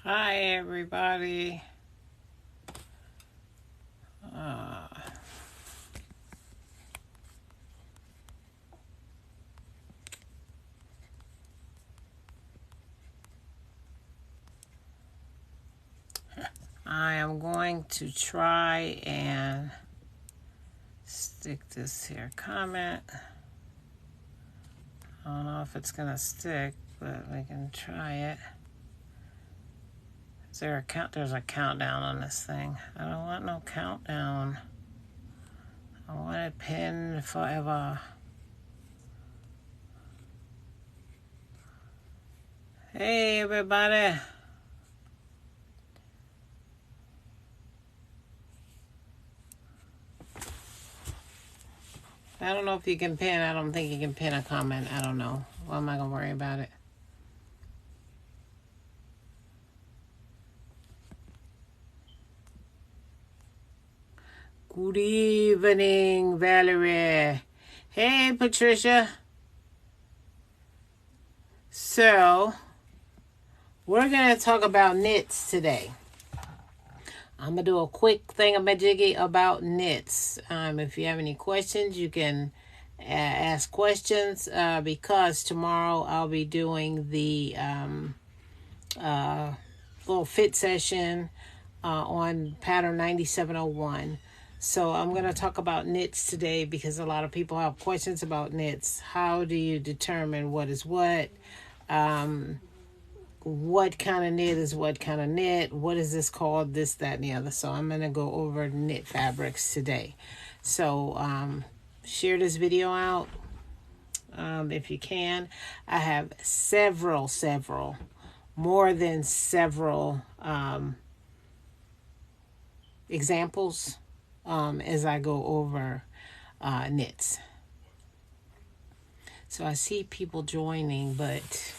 Hi, everybody. Uh, I am going to try and stick this here comment. I don't know if it's going to stick, but we can try it. Is there a count? There's a countdown on this thing. I don't want no countdown. I want it pinned forever. Hey, everybody. I don't know if you can pin. I don't think you can pin a comment. I don't know. Well, I'm not going to worry about it. Good evening, Valerie. Hey, Patricia. So, we're going to talk about knits today. I'm going to do a quick thingamajiggy about knits. If you have any questions, you can ask questions because tomorrow I'll be doing the little fit session on pattern 9701. So I'm going to talk about knits today because a lot of people have questions about knits. How do you determine what is what? What kind of knit is what kind of knit? What is this called? This, that, and the other. So I'm going to go over knit fabrics today. So share this video out if you can. I have several, more than several examples as I go over knits. So I see people joining, but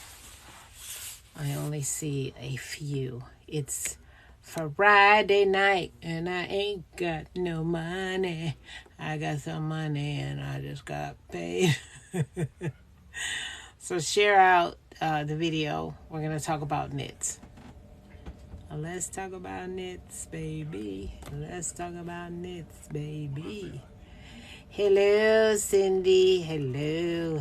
I only see a few. It's Friday night and I ain't got no money. I got some money and I just got paid. So share out the video. We're going to talk about knits. Let's talk about knits, baby. Let's talk about knits, baby. Hello, Cindy. Hello,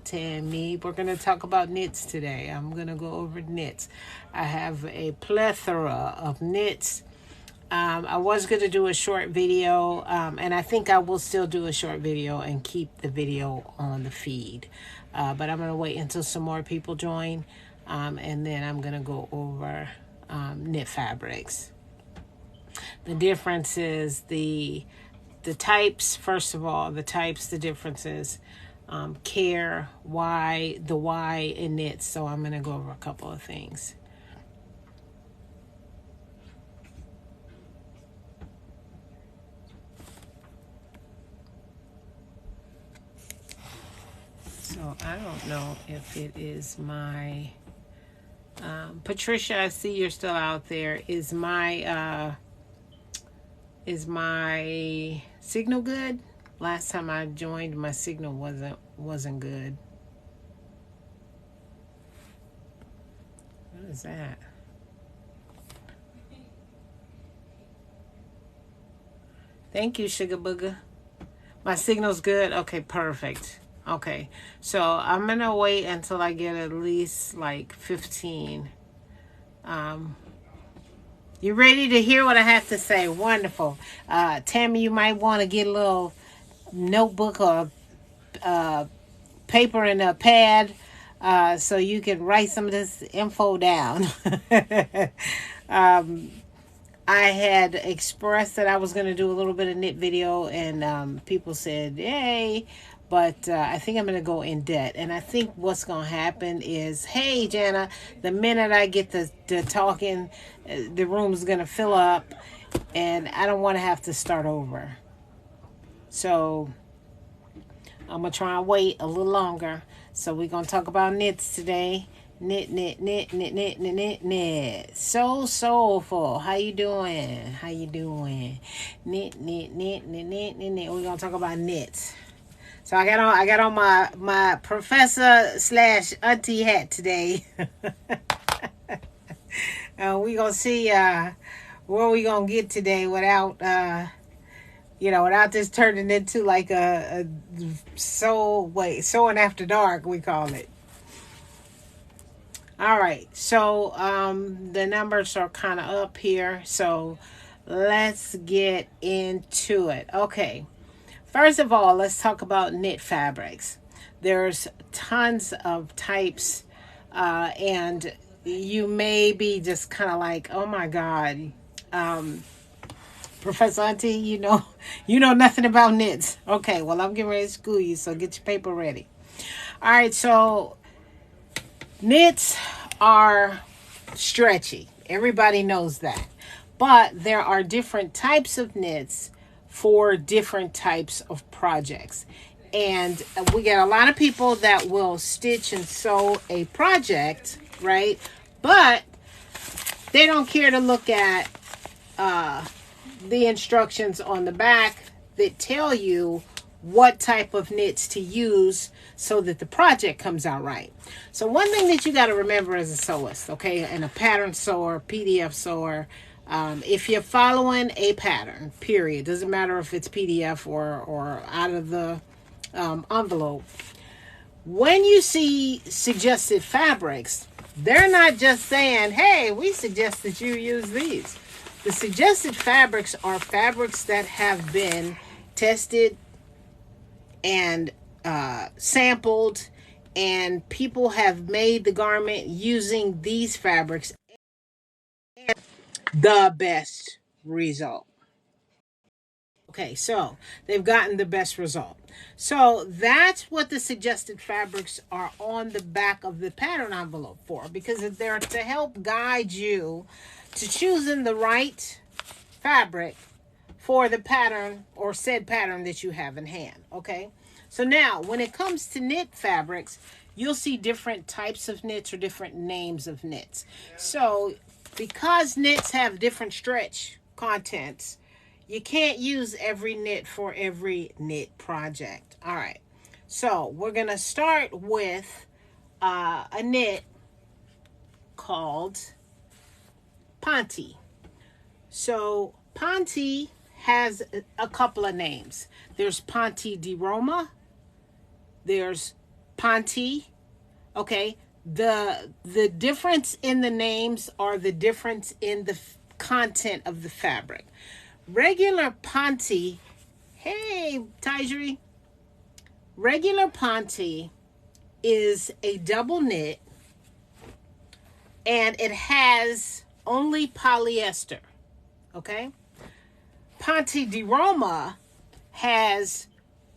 Tammy. We're going to talk about knits today. I'm going to go over knits. I have a plethora of knits. I was going to do a short video, and I think I will still do a short video and keep the video on the feed. But I'm going to wait until some more people join, and then I'm going to go over knit fabrics. The difference is the types. First of all, the types, the differences, care, why, the why in knits. So I'm going to go over a couple of things. So I don't know if it is my Patricia, I see you're still out there. Is my signal good? Last time I joined, my signal wasn't good. What is that? Thank you, Sugar Booger. My signal's good? Okay, perfect. Okay, so I'm going to wait until I get at least like 15. You ready to hear what I have to say? Wonderful. Tammy, you might want to get a little notebook or paper and a pad so you can write some of this info down. I had expressed that I was going to do a little bit of knit video, and people said, yay. But I think I'm going to go in debt. And I think what's going to happen is, hey, Jana, the minute I get to talking, the room's going to fill up. And I don't want to have to start over. So I'm going to try and wait a little longer. So we're going to talk about knits today. Knit. So soulful. How you doing? Knit. We're going to talk about knits. So I got on my professor / auntie hat today. We gonna see where we gonna get today without without this turning into like sewing after dark, we call it. All right, so the numbers are kind of up here, so let's get into it. Okay, first of all, let's talk about knit fabrics. There's tons of types, and you may be just kind of like, oh my God, Professor Auntie, you know nothing about knits. Okay, well, I'm getting ready to school you, so get your paper ready. All right, so knits are stretchy. Everybody knows that. But there are different types of knits for different types of projects. And we get a lot of people that will stitch and sew a project, right? But they don't care to look at the instructions on the back that tell you what type of knits to use so that the project comes out right. So one thing that you got to remember as a sewist, okay, and a pattern sewer, PDF sewer, if you're following a pattern, period, doesn't matter if it's PDF or out of the envelope, when you see suggested fabrics, they're not just saying, hey, we suggest that you use these. The suggested fabrics are fabrics that have been tested and sampled, and people have made the garment using these fabrics, the best result. Okay, so they've gotten the best result. So that's what the suggested fabrics are on the back of the pattern envelope for, because they're to help guide you to choosing the right fabric for the pattern or said pattern that you have in hand. Okay, so now when it comes to knit fabrics, you'll see different types of knits or different names of knits. So because knits have different stretch contents, you can't use every knit for every knit project. All right, so we're gonna start with a knit called Ponte. So Ponte has a couple of names. There's Ponte di Roma. There's Ponte. Okay. The difference in the names are the difference in the content of the fabric. Regular Ponte, hey, Tyjri. Regular Ponte is a double knit, and it has only polyester. Okay? Ponte di Roma has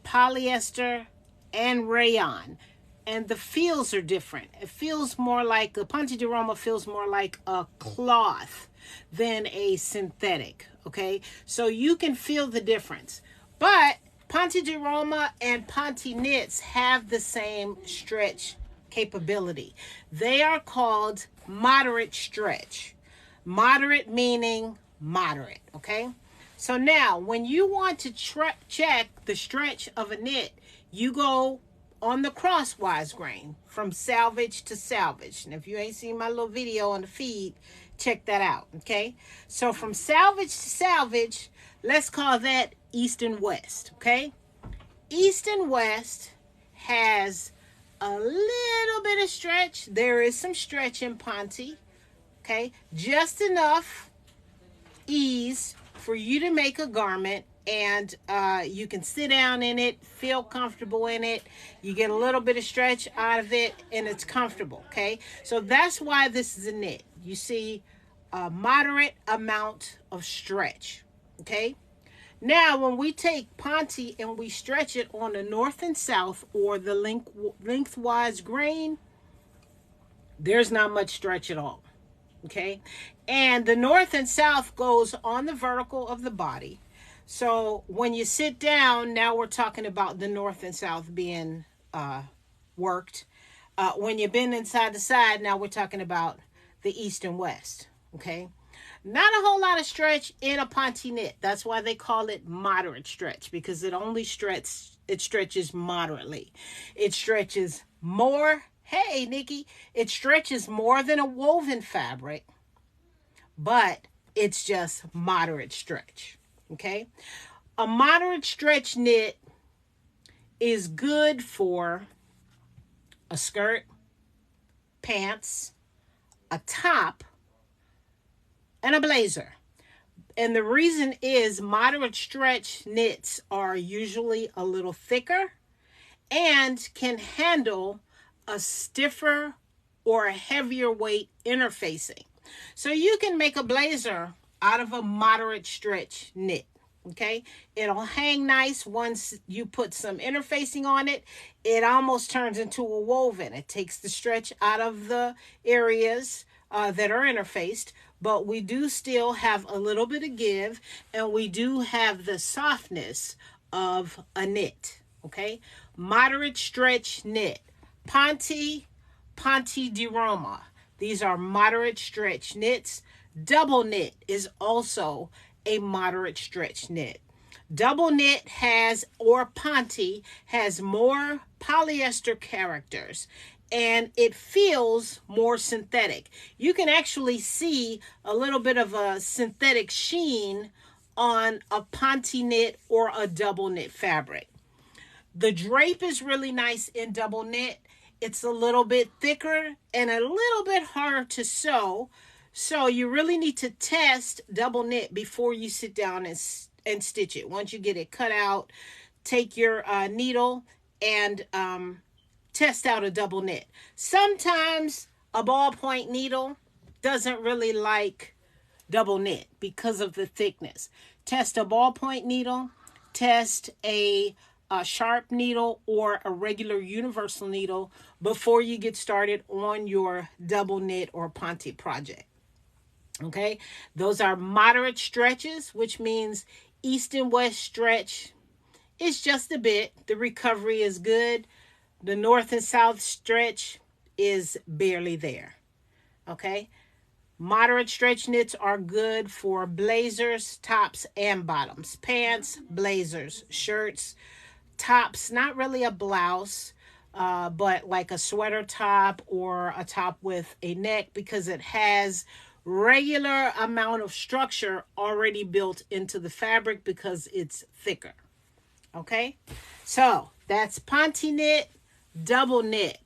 polyester and rayon, and the feels are different. It feels more like a Ponte di Roma feels more like a cloth than a synthetic. Okay, so you can feel the difference, but Ponte di Roma and Ponte knits have the same stretch capability. They are called moderate stretch. Moderate meaning moderate. Okay, so now when you want to check the stretch of a knit, you go on the crosswise grain from salvage to salvage. And if you ain't seen my little video on the feed, check that out. Okay, so from salvage to salvage, let's call that east and west. Okay, east and west has a little bit of stretch. There is some stretch in Ponte. Okay, just enough ease for you to make a garment, and you can sit down in it, feel comfortable in it. You get a little bit of stretch out of it, and it's comfortable. Okay, so that's why this is a knit. You see a moderate amount of stretch. Okay, now when we take Ponte and we stretch it on the north and south or the lengthwise grain, there's not much stretch at all. Okay, and the north and south goes on the vertical of the body. So when you sit down, now we're talking about the north and south being worked. When you bend inside the side, now we're talking about the east and west. Okay, not a whole lot of stretch in a Ponte knit. That's why they call it moderate stretch, because it only stretches moderately. It stretches more. Hey, Nikki, it stretches more than a woven fabric, but it's just moderate stretch. Okay. A moderate stretch knit is good for a skirt, pants, a top, and a blazer. And the reason is moderate stretch knits are usually a little thicker and can handle a stiffer or a heavier weight interfacing. So you can make a blazer out of a moderate stretch knit. Okay, it'll hang nice once you put some interfacing on it. It almost turns into a woven. It takes the stretch out of the areas that are interfaced, but we do still have a little bit of give, and we do have the softness of a knit. Okay, moderate stretch knit. Ponte di Roma. These are moderate stretch knits. Double knit is also a moderate stretch knit. Double knit has, or Ponte, has more polyester characters and it feels more synthetic. You can actually see a little bit of a synthetic sheen on a Ponte knit or a double knit fabric. The drape is really nice in double knit. It's a little bit thicker and a little bit harder to sew. So you really need to test double knit before you sit down and stitch it. Once you get it cut out, take your needle and test out a double knit. Sometimes a ballpoint needle doesn't really like double knit because of the thickness. Test a ballpoint needle, test a sharp needle or a regular universal needle before you get started on your double knit or Ponte project. Okay, those are moderate stretches, which means east and west stretch is just a bit. The recovery is good. The north and south stretch is barely there. Okay, moderate stretch knits are good for blazers, tops, and bottoms. Pants, blazers, shirts, tops, not really a blouse, but like a sweater top or a top with a neck, because it has regular amount of structure already built into the fabric because it's thicker. Okay, so that's Ponte knit, double knit,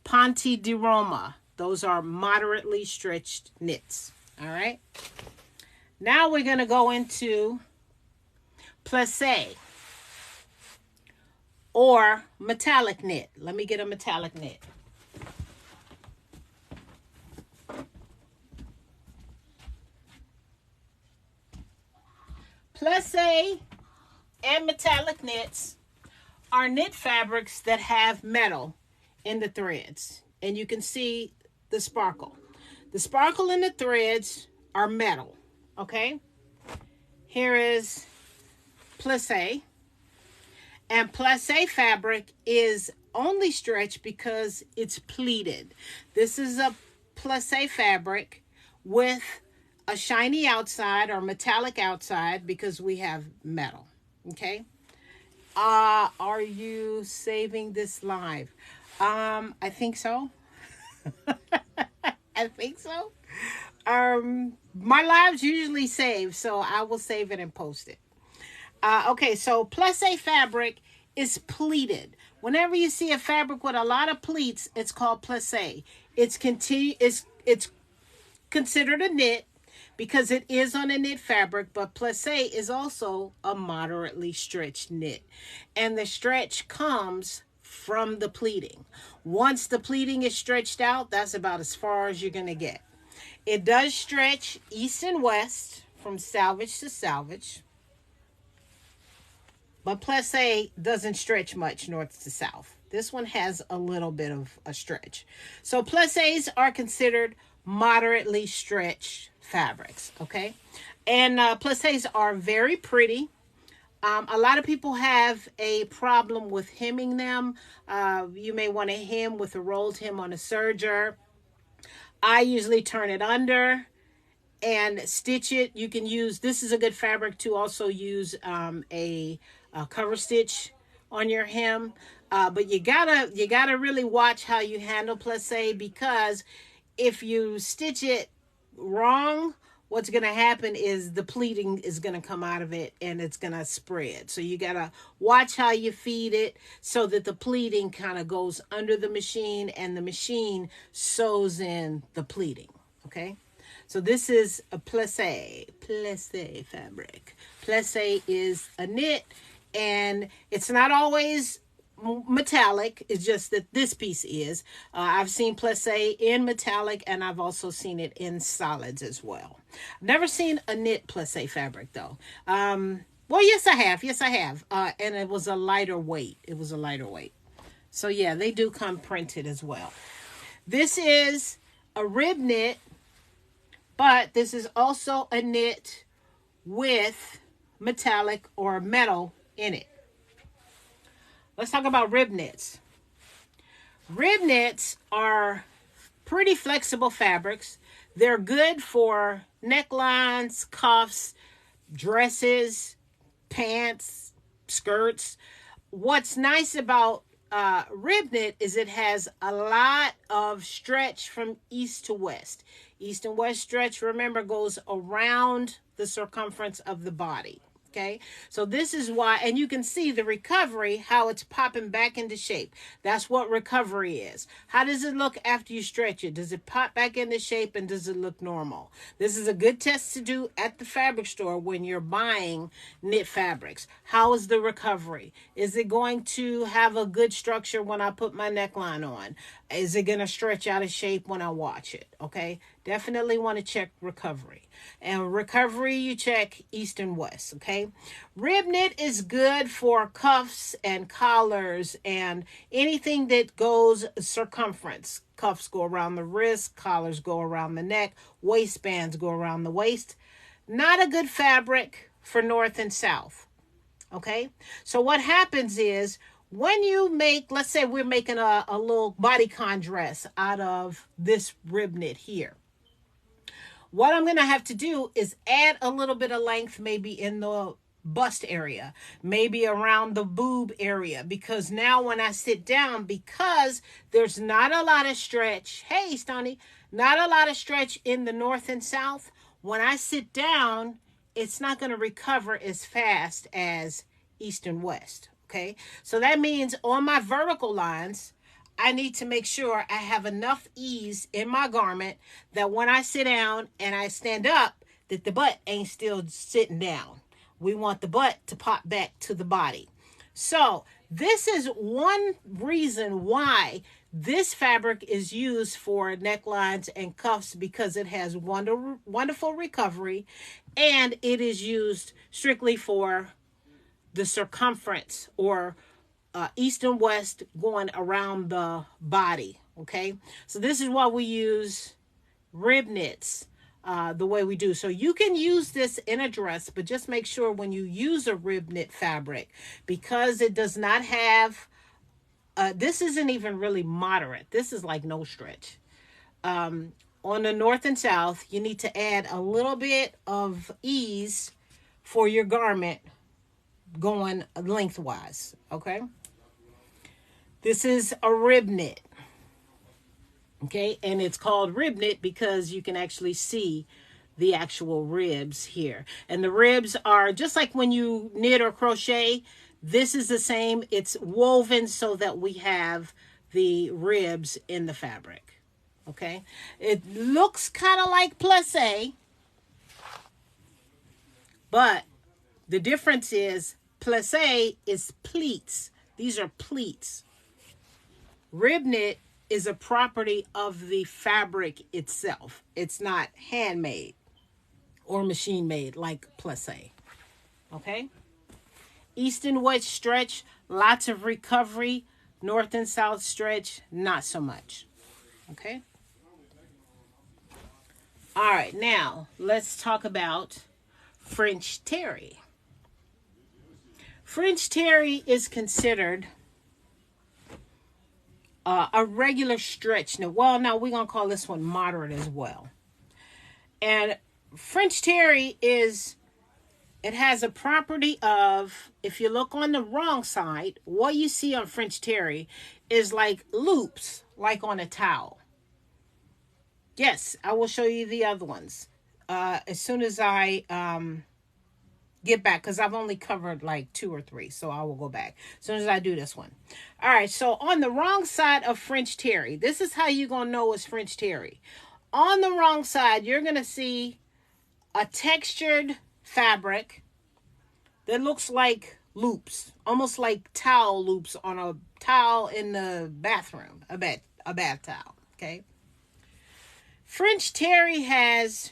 Ponte di Roma. Those are moderately stretched knits. All right, now we're going to go into plissé or metallic knit. Let me get a metallic knit. Plissé and metallic knits are knit fabrics that have metal in the threads. And you can see the sparkle. The sparkle in the threads are metal. Okay? Here is plissé. And plissé fabric is only stretched because it's pleated. This is a plissé fabric with a shiny outside or metallic outside because we have metal. Okay. Are you saving this live? I think so. I think so. My lives usually save, so I will save it and post it. Okay, so plissé fabric is pleated. Whenever you see a fabric with a lot of pleats, it's called plissé. It's considered a knit because it is on a knit fabric, but plissé is also a moderately stretched knit. And the stretch comes from the pleating. Once the pleating is stretched out, that's about as far as you're going to get. It does stretch east and west from selvage to selvage. But plissé doesn't stretch much north to south. This one has a little bit of a stretch. So plissés are considered moderately stretched fabrics, okay? And plissés are very pretty. A lot of people have a problem with hemming them. You may want to hem with a rolled hem on a serger. I usually turn it under and stitch it. You can use, this is a good fabric to also use a cover stitch on your hem. But you gotta really watch how you handle plissé, because if you stitch it wrong, what's going to happen is the pleating is going to come out of it and it's going to spread. So you got to watch how you feed it so that the pleating kind of goes under the machine and the machine sews in the pleating. Okay. So this is a plissé fabric. Plissé is a knit, and it's not always metallic. It's just that this piece is. I've seen plissé in metallic, and I've also seen it in solids as well. I've never seen a knit plissé fabric though. Well, yes, I have. Yes, I have. And it was a lighter weight. It was a lighter weight. So yeah, they do come printed as well. This is a rib knit, but this is also a knit with metallic or metal in it. Let's talk about rib knits. Rib knits are pretty flexible fabrics. They're good for necklines, cuffs, dresses, pants, skirts. What's nice about rib knit is it has a lot of stretch from east to west. East and west stretch, remember, goes around the circumference of the body. Okay, so this is why, and you can see the recovery, how it's popping back into shape. That's what recovery is. How does it look after you stretch it? Does it pop back into shape, and does it look normal? This is a good test to do at the fabric store when you're buying knit fabrics. How is the recovery? Is it going to have a good structure when I put my neckline on? Is it going to stretch out of shape when I wash it? Okay, definitely want to check recovery. And recovery, you check east and west. Okay, rib knit is good for cuffs and collars and anything that goes circumference. Cuffs go around the wrist, collars go around the neck, waistbands go around the waist. Not a good fabric for north and south. Okay, so what happens is, when you make, let's say we're making a little bodycon dress out of this rib knit here. What I'm going to have to do is add a little bit of length, maybe in the bust area, maybe around the boob area, because now when I sit down, because there's not a lot of stretch, hey, Stoney, not a lot of stretch in the north and south, when I sit down, it's not going to recover as fast as east and west. Okay, so that means on my vertical lines, I need to make sure I have enough ease in my garment that when I sit down and I stand up, that the butt ain't still sitting down. We want the butt to pop back to the body. So this is one reason why this fabric is used for necklines and cuffs, because it has wonderful recovery, and it is used strictly for the circumference, or east and west going around the body. Okay, so this is why we use rib knits the way we do. So you can use this in a dress, but just make sure when you use a rib knit fabric, because it does not have this isn't even really moderate, this is like no stretch. On the north and south, you need to add a little bit of ease for your garment going lengthwise. Okay, this is a rib knit. Okay, and it's called rib knit because you can actually see the actual ribs here, and the ribs are just like when you knit or crochet. This is the same. It's woven so that we have the ribs in the fabric. Okay, it looks kind of like plissé, but the difference is plissé is pleats. These are pleats. Rib knit is a property of the fabric itself. It's not handmade or machine made like plissé. Okay? East and west stretch, lots of recovery. North and south stretch, not so much. Okay? All right, now let's talk about French terry. French terry is considered a regular stretch. Now, well, now we're going to call this one moderate as well. And French terry is, it has a property of, if you look on the wrong side, what you see on French terry is like loops, like on a towel. Yes, I will show you the other ones. as soon as I get back, because I've only covered like 2 or 3, so I will go back as soon as I do this one. All right, so on the wrong side of French terry, this is how you're gonna know it's French terry. On the wrong side, you're gonna see a textured fabric that looks like loops, almost like towel loops on a towel in the bathroom, a bath towel. Okay. French terry has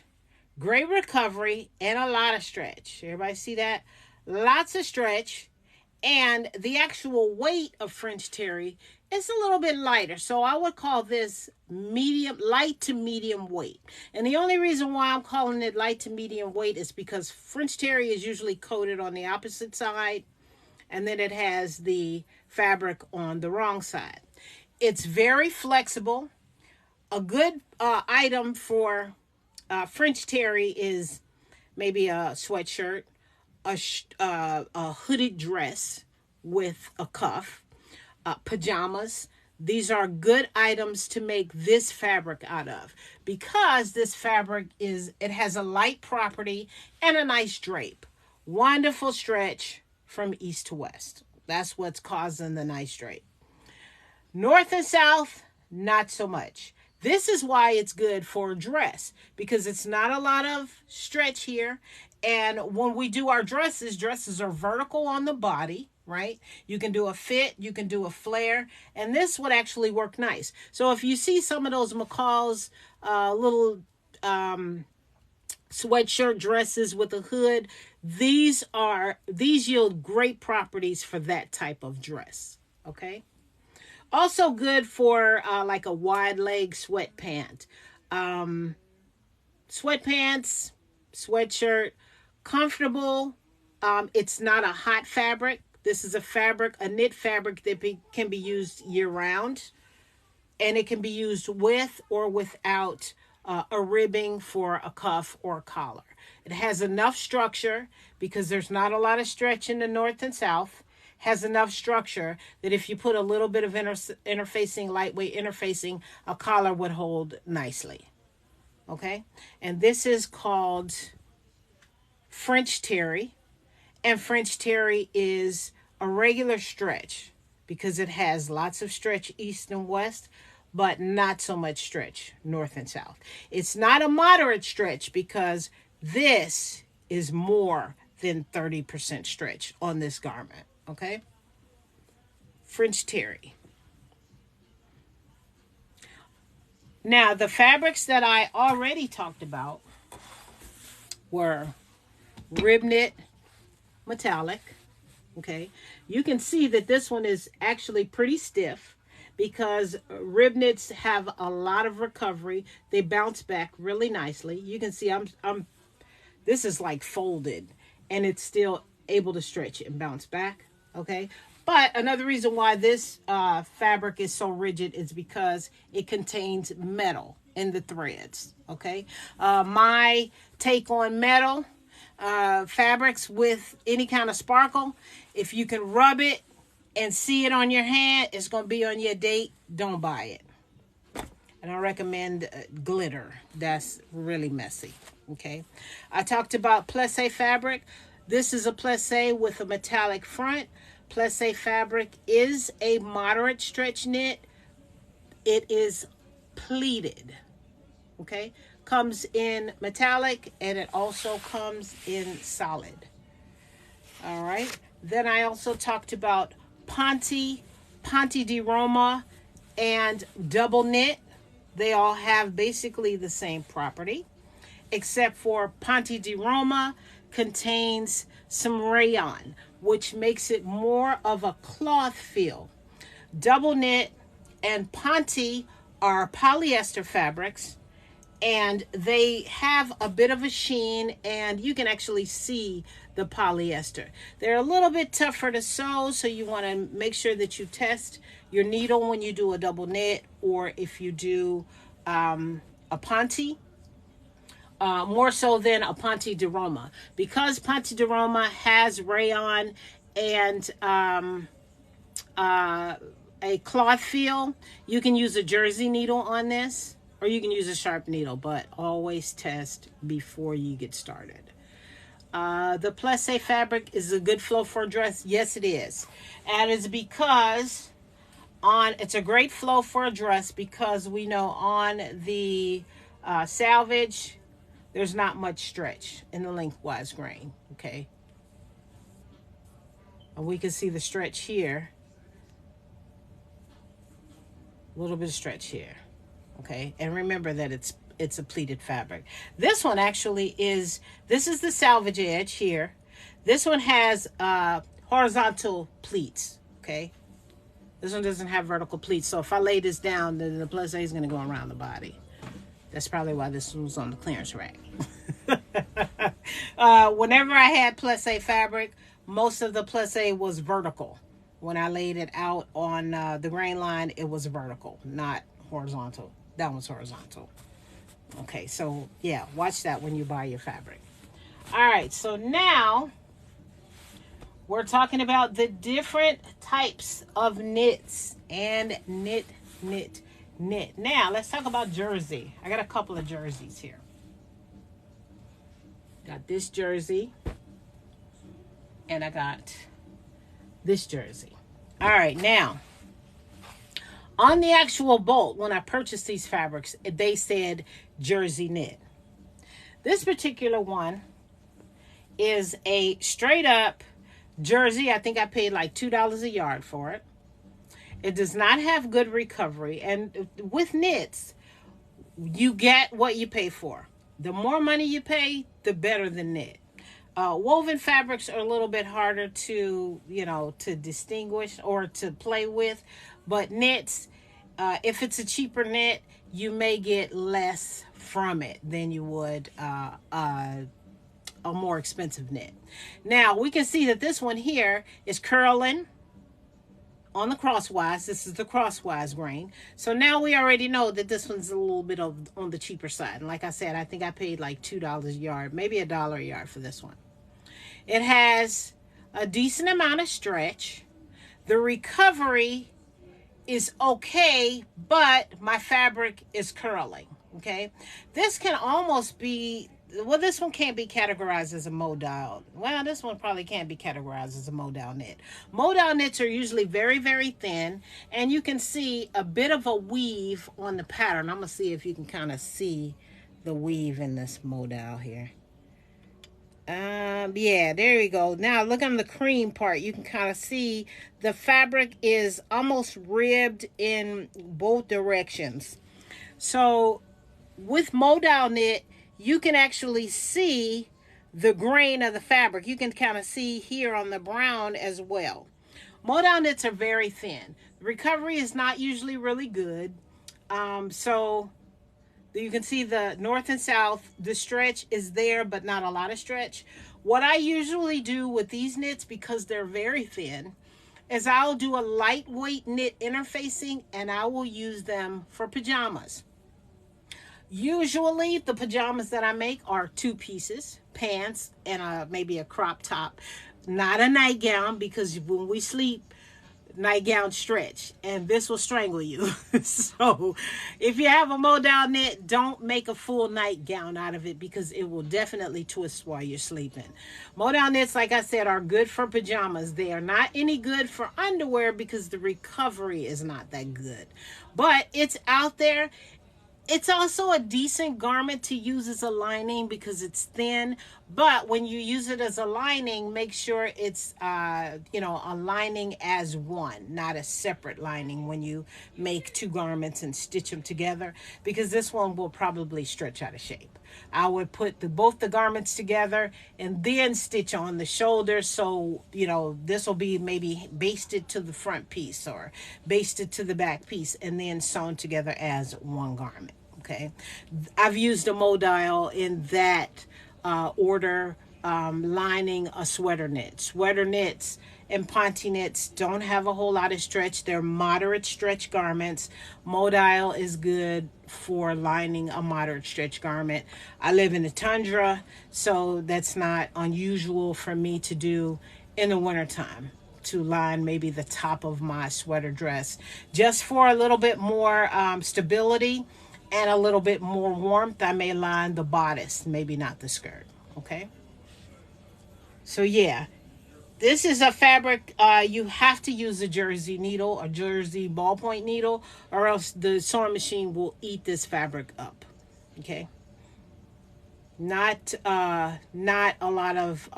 great recovery and a lot of stretch. Everybody see that? Lots of stretch. And the actual weight of French terry is a little bit lighter. So I would call this medium, light to medium weight. And the only reason why I'm calling it light to medium weight is because French terry is usually coated on the opposite side, and then it has the fabric on the wrong side. It's very flexible. A good item for French terry is maybe a sweatshirt, a hooded dress with a cuff, pajamas. These are good items to make this fabric out of, because this fabric it has a light property and a nice drape. Wonderful stretch from east to west. That's what's causing the nice drape. North and south, not so much. This is why it's good for a dress, because it's not a lot of stretch here. And when we do our dresses are vertical on the body, right? You can do a fit, you can do a flare, and this would actually work nice. So if you see some of those McCall's little sweatshirt dresses with a hood, these yield great properties for that type of dress. Okay. Also good for like a wide leg sweatpant. Sweatpants, sweatshirt, comfortable. It's not a hot fabric. This is a knit fabric that can be used year round. And it can be used with or without a ribbing for a cuff or a collar. It has enough structure, because there's not a lot of stretch in the north and south. Has enough structure that if you put a little bit of interfacing, lightweight interfacing, a collar would hold nicely. Okay? And this is called French terry. And French terry is a regular stretch, because it has lots of stretch east and west, but not so much stretch north and south. It's not a moderate stretch, because this is more than 30% stretch on this garment. Okay? French terry. Now, the fabrics that I already talked about were rib knit metallic. Okay? You can see that this one is actually pretty stiff, because rib knits have a lot of recovery. They bounce back really nicely. You can see this is like folded, and it's still able to stretch and bounce back. Okay, but another reason why this fabric is so rigid is because it contains metal in the threads. Okay, my take on metal fabrics with any kind of sparkle, if you can rub it and see it on your hand, it's going to be on your date. Don't buy it. And I recommend glitter. That's really messy. Okay, I talked about plissé fabric. This is a plissé with a metallic front. Plissé fabric is a moderate stretch knit. It is pleated. Okay, comes in metallic, and it also comes in solid. All right. Then I also talked about Ponte di Roma, and double knit. They all have basically the same property, except for Ponte di Roma contains some rayon, which makes it more of a cloth feel. Double knit and Ponte are polyester fabrics, and they have a bit of a sheen, and you can actually see the polyester. They're a little bit tougher to sew, so you want to make sure that you test your needle when you do a double knit, or if you do a Ponte. More so than a Ponte di Roma, because Ponte di Roma has rayon and a cloth feel. You can use a jersey needle on this. or you can use a sharp needle, but always test before you get started. The Plessé fabric is a good flow for a dress. Yes, it is. And it's because it's a great flow for a dress because we know on the salvage, there's not much stretch in the lengthwise grain, okay? And we can see the stretch here. A little bit of stretch here, okay? And remember that it's a pleated fabric. This one actually this is the salvage edge here. This one has horizontal pleats, okay? This one doesn't have vertical pleats. So if I lay this down, then the Plessé is going to go around the body. That's probably why this one was on the clearance rack. Whenever I had Plessé fabric, most of the Plessé was vertical. When I laid it out on the grain line, it was vertical, not horizontal. That one's horizontal. Okay, so yeah, watch that when you buy your fabric. All right, so now we're talking about the different types of knits and knit. Now, let's talk about jersey. I got a couple of jerseys here. Got this jersey. And I got this jersey. All right, now, on the actual bolt, when I purchased these fabrics, they said jersey knit. This particular one is a straight up jersey. I think I paid like $2 a yard for it. It does not have good recovery. And with knits, you get what you pay for. The more money you pay, the better the knit. Woven fabrics are a little bit harder to, to distinguish or to play with. But knits, if it's a cheaper knit, you may get less from it than you would a more expensive knit. Now, we can see that this one here is curling on the crosswise. This is the crosswise grain. So now we already know that this one's a little bit on the cheaper side. And like I said, I think I paid like $2 a yard, maybe $1 a yard for this one. It has a decent amount of stretch. The recovery is okay, but my fabric is curling, okay? This can almost be, well, this one can't be categorized as a modal. Well, this one probably can't be categorized as a modal knit. Modal knits are usually very, very thin, and you can see a bit of a weave on the pattern. I'm going to see if you can kind of see the weave in this modal here. Yeah, there you go. Now look on the cream part. You can kind of see the fabric is almost ribbed in both directions. So with modal knit, you can actually see the grain of the fabric. You can kind of see here on the brown as well. Modal knits are very thin. The recovery is not usually really good. So you can see the north and south, the stretch is there, but not a lot of stretch. What I usually do with these knits, because they're very thin, is I'll do a lightweight knit interfacing, and I will use them for pajamas. Usually the pajamas that I make are 2 pieces, pants and maybe a crop top, not a nightgown, because when we sleep, nightgown stretch and this will strangle you. So if you have a modal knit, don't make a full nightgown out of it, because it will definitely twist while you're sleeping. Modal knits, like I said, are good for pajamas. They are not any good for underwear because the recovery is not that good, but it's out there. It's also a decent garment to use as a lining because it's thin. But when you use it as a lining, make sure it's, a lining as one, not a separate lining when you make 2 garments and stitch them together, because this one will probably stretch out of shape. I would put both the garments together and then stitch on the shoulders. So, this will be maybe basted to the front piece or basted to the back piece and then sewn together as one garment. Okay, I've used a modal in that order, lining a sweater knit. Sweater knits and ponte knits don't have a whole lot of stretch. They're moderate stretch garments. Modal is good for lining a moderate stretch garment. I live in the tundra, so that's not unusual for me to do in the wintertime, to line maybe the top of my sweater dress just for a little bit more stability. and a little bit more warmth, I may line the bodice, maybe not the skirt. Okay. So yeah, this is a fabric. You have to use a jersey needle, a jersey ballpoint needle, or else the sewing machine will eat this fabric up. Okay. Not a lot of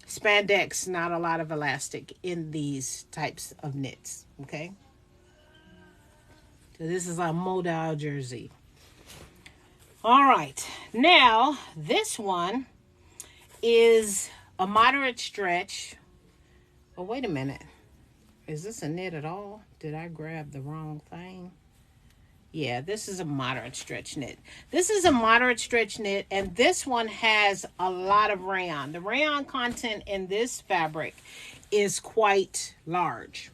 spandex, not a lot of elastic in these types of knits. Okay. So this is a modal jersey. All right. Now, this one is a moderate stretch. Oh, wait a minute. Is this a knit at all? Did I grab the wrong thing? Yeah, this is a moderate stretch knit. This is a moderate stretch knit, and this one has a lot of rayon. The rayon content in this fabric is quite large.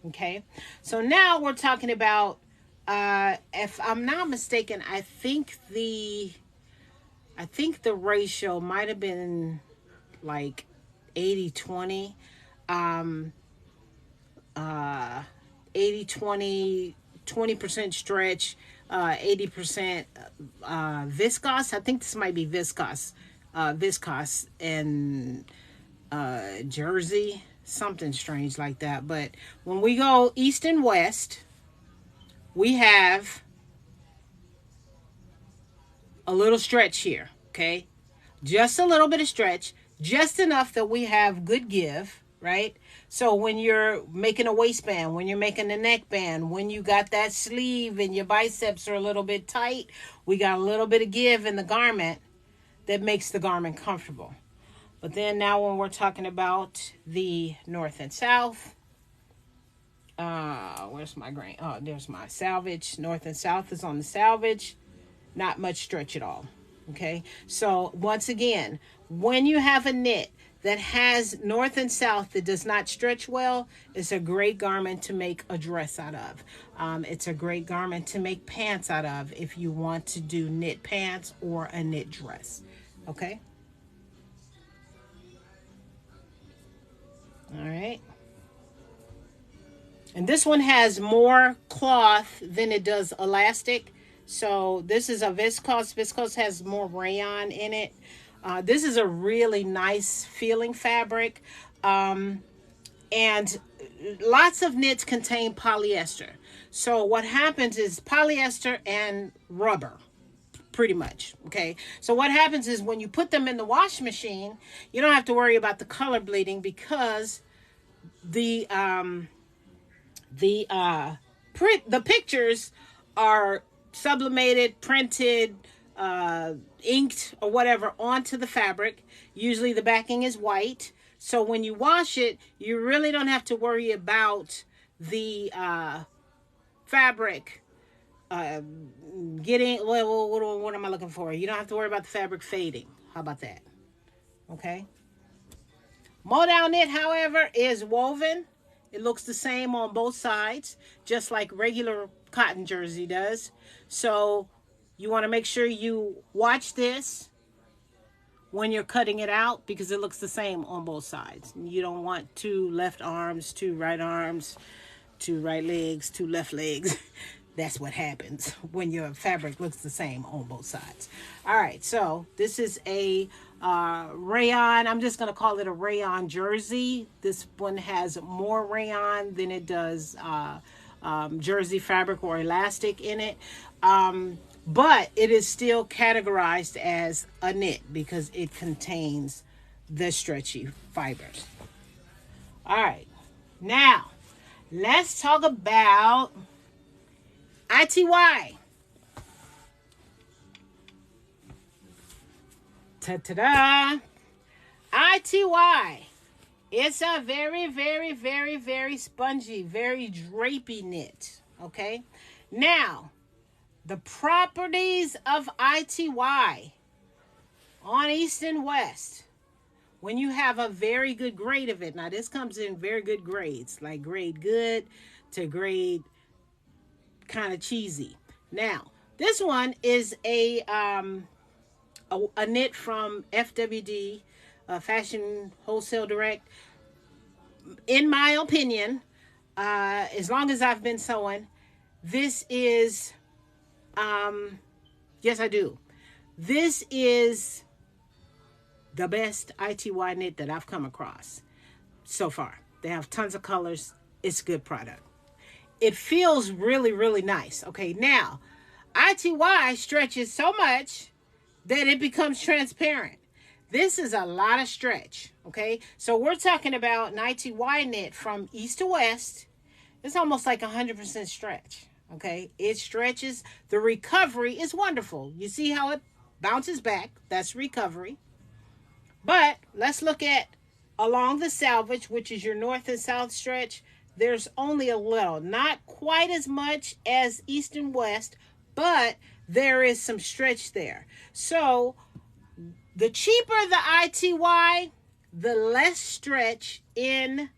Okay, so now we're talking about, if I'm not mistaken, I think the ratio might have been like 80-20. 80-20, 20% stretch, 80% viscose. I think this might be viscose. Viscose and jersey, something strange like that. But when we go east and west, we have a little stretch here, okay? Just a little bit of stretch, just enough that we have good give, right? So when you're making a waistband, when you're making a neckband, when you got that sleeve and your biceps are a little bit tight, we got a little bit of give in the garment that makes the garment comfortable. But then now when we're talking about the north and south, where's my grain? Oh, there's my selvage. North and south is on the selvage. Not much stretch at all. Okay. So once again, when you have a knit that has north and south that does not stretch well, it's a great garment to make a dress out of. It's a great garment to make pants out of if you want to do knit pants or a knit dress. Okay. All right. And this one has more cloth than it does elastic. So this is a viscose. Viscose has more rayon in it. This is a really nice feeling fabric. And lots of knits contain polyester. So what happens is polyester and rubber, pretty much. Okay. So what happens is when you put them in the wash machine, you don't have to worry about the color bleeding because the pictures are sublimated, printed, inked or whatever onto the fabric. Usually the backing is white. So when you wash it, you really don't have to worry about the fabric getting, what am I looking for? You don't have to worry about the fabric fading. How about that? Okay. Modal knit, however, is woven. It looks the same on both sides, just like regular cotton jersey does. So you want to make sure you watch this when you're cutting it out because it looks the same on both sides. You don't want two left arms, two right arms, two right legs, two left legs. That's what happens when your fabric looks the same on both sides. All right, so this is a rayon. I'm just going to call it a rayon jersey. This one has more rayon than it does jersey fabric or elastic in it. But it is still categorized as a knit because it contains the stretchy fibers. All right, now let's talk about ITY. Ta-da! ITY. It's a very, very, very, very spongy, very drapey knit. Okay? Now, the properties of ITY on East and West. When you have a very good grade of it. Now, this comes in very good grades. Like grade good to grade kind of cheesy. Now, this one is a knit from FWD, Fashion Wholesale Direct. In my opinion, as long as I've been sewing, this is Yes, I do. This is the best ITY knit that I've come across so far. They have tons of colors. It's a good product. It feels really, really nice. Okay, now, ITY stretches so much that it becomes transparent. This is a lot of stretch, okay? So we're talking about an ITY knit from east to west. It's almost like 100% stretch, okay? It stretches. The recovery is wonderful. You see how it bounces back? That's recovery. But let's look at along the selvage, which is your north and south stretch. There's only a little, not quite as much as east and west, but there is some stretch there. So the cheaper the ITY, the less stretch in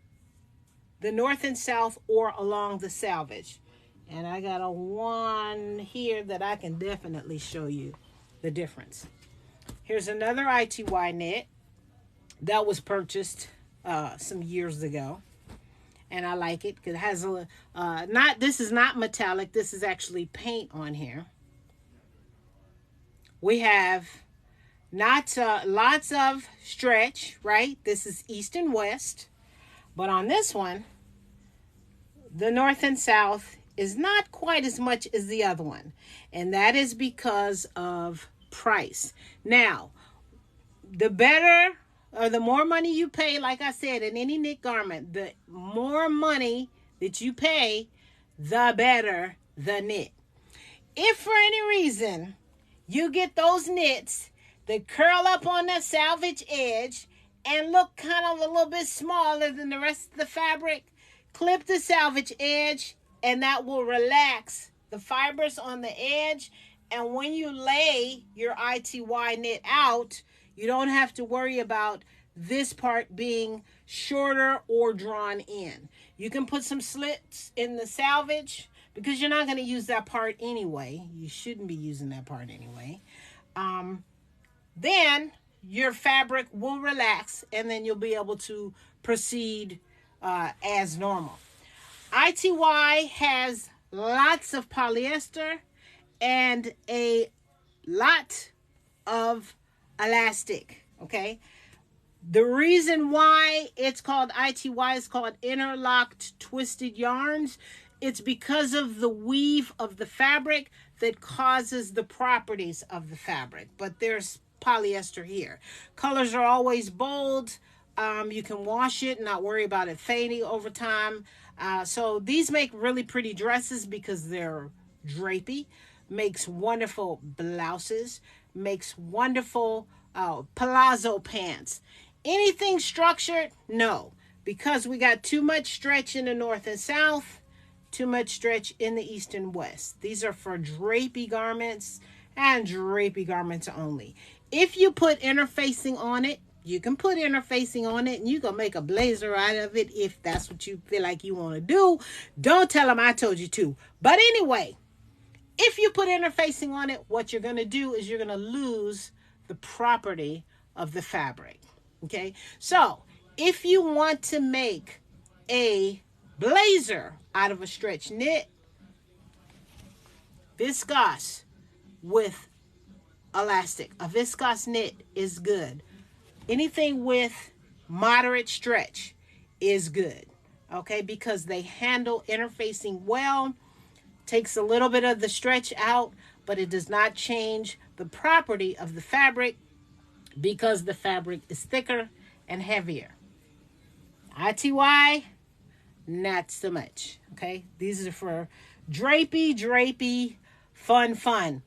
the north and south or along the selvage. And I got a one here that I can definitely show you the difference. Here's another ITY knit that was purchased some years ago. And I like it because it has a, this is not metallic. This is actually paint on here. We have lots of stretch, right? This is east and west. But on this one, the north and south is not quite as much as the other one. And that is because of price. Now, the better or the more money you pay, like I said, in any knit garment, the more money that you pay, the better the knit. If for any reason you get those knits that curl up on that selvage edge and look kind of a little bit smaller than the rest of the fabric, clip the selvage edge and that will relax the fibers on the edge. And when you lay your ITY knit out, you don't have to worry about this part being shorter or drawn in. You can put some slits in the selvage because you're not going to use that part anyway. You shouldn't be using that part anyway. Then your fabric will relax and then you'll be able to proceed as normal. ITY has lots of polyester and a lot of elastic, okay? The reason why it's called ITY is called interlocked twisted yarns. It's because of the weave of the fabric that causes the properties of the fabric. But there's polyester here. Colors are always bold. You can wash it and not worry about it fading over time. So these make really pretty dresses because they're drapey. Makes wonderful blouses. Makes wonderful palazzo pants. Anything structured? No, because we got too much stretch in the north and south, too much stretch in the east and west. These are for drapey garments and drapey garments only. If you put interfacing on it, you can put interfacing on it and you can make a blazer out of it if that's what you feel like you want to do. Don't tell them I told you to. But anyway, if you put interfacing on it, what you're going to do is you're going to lose the property of the fabric. Okay, so if you want to make a blazer out of a stretch knit, viscose with elastic. A viscose knit is good. Anything with moderate stretch is good, okay, because they handle interfacing well. Takes a little bit of the stretch out, but it does not change the property of the fabric because the fabric is thicker and heavier. ITY, not so much, okay? These are for drapey, fun.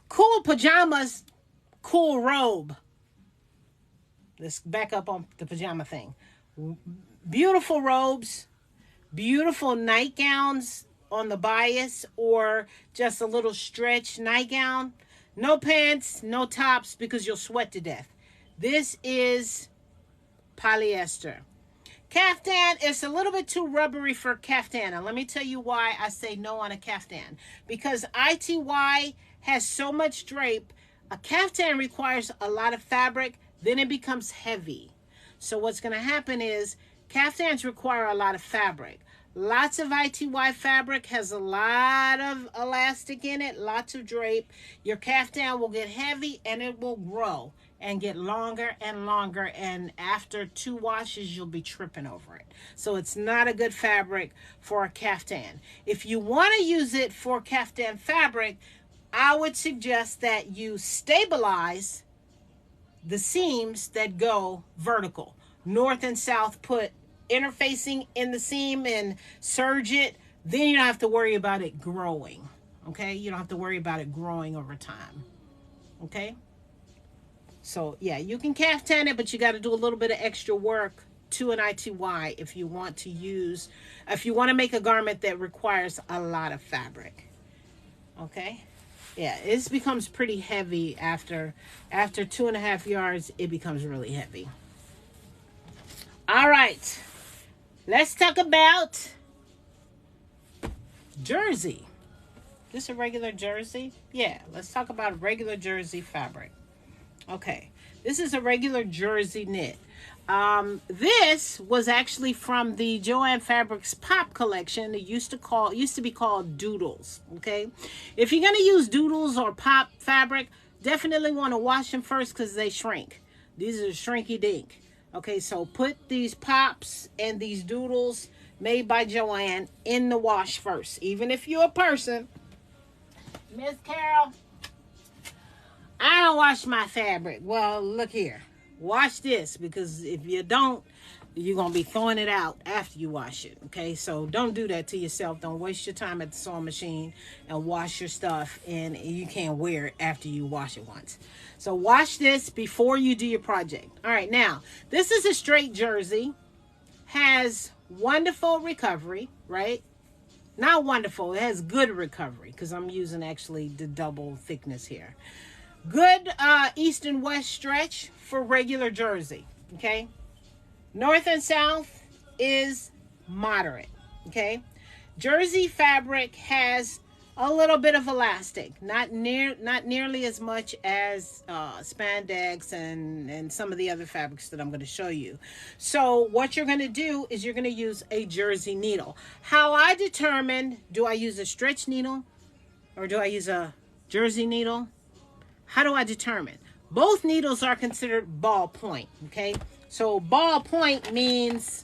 Cool pajamas, cool robe. Let's back up on the pajama thing. Beautiful robes, beautiful nightgowns on the bias or just a little stretch nightgown. No pants, no tops because you'll sweat to death. This is polyester. Caftan is a little bit too rubbery for caftan. And let me tell you why I say no on a caftan. Because ITY has so much drape. A caftan requires a lot of fabric. Then it becomes heavy. So what's going to happen is caftans require a lot of fabric. Lots of ITY fabric has a lot of elastic in it, lots of drape. Your caftan will get heavy and it will grow and get longer and longer, and after 2 washes you'll be tripping over it. So it's not a good fabric for a caftan. If you want to use it for caftan fabric, I would suggest that you stabilize the seams that go vertical. North and south, put interfacing in the seam and serge it. Then you don't have to worry about it growing. Okay, you don't have to worry about it growing over time. Okay, so yeah, you can caftan it, but you got to do a little bit of extra work to an ITY if you want to make a garment that requires a lot of fabric. Okay, yeah, it becomes pretty heavy after 2.5 yards. It becomes really heavy. All right, let's talk about jersey. This a regular jersey? Yeah, let's talk about regular jersey fabric. Okay, this is a regular jersey knit. This was actually from the Joann Fabrics Pop collection. It used to be called Doodles. Okay, if you're gonna use Doodles or Pop fabric, definitely want to wash them first because they shrink. These are shrinky dink. Okay, so put these Pops and these Doodles made by Joann in the wash first. Even if you're a person, Miss Carol, I don't wash my fabric. Well, look here. Wash this, because if you don't, you're going to be throwing it out after you wash it. Okay, so don't do that to yourself. Don't waste your time at the sewing machine and wash your stuff and you can't wear it after you wash it once. So wash this before you do your project. All right, now, this is a straight jersey. Has wonderful recovery, right? Not wonderful. It has good recovery because I'm using actually the double thickness here. Good east and west stretch for regular jersey, okay? North and south is moderate, okay? Jersey fabric has a little bit of elastic, not nearly as much as spandex and some of the other fabrics that I'm going to show you. So what you're going to do is you're going to use a jersey needle. How I determine, do I use a stretch needle or do I use a jersey needle? How do I determine? Both needles are considered ball point, okay? So ball point means,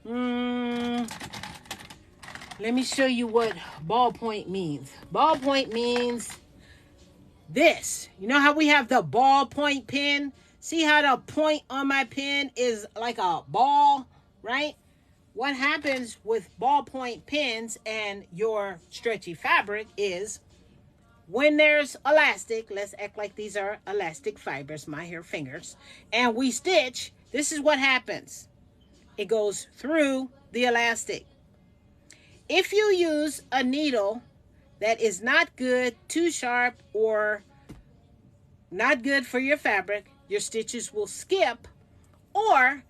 let me show you what ball point means. Ball point means this. You know how we have the ball point pen? See how the point on my pen is like a ball, right? What happens with ballpoint pens and your stretchy fabric is when there's elastic, let's act like these are elastic fibers, my hair fingers, and we stitch, this is what happens. It goes through the elastic. If you use a needle that is not good, too sharp, or not good for your fabric, your stitches will skip, or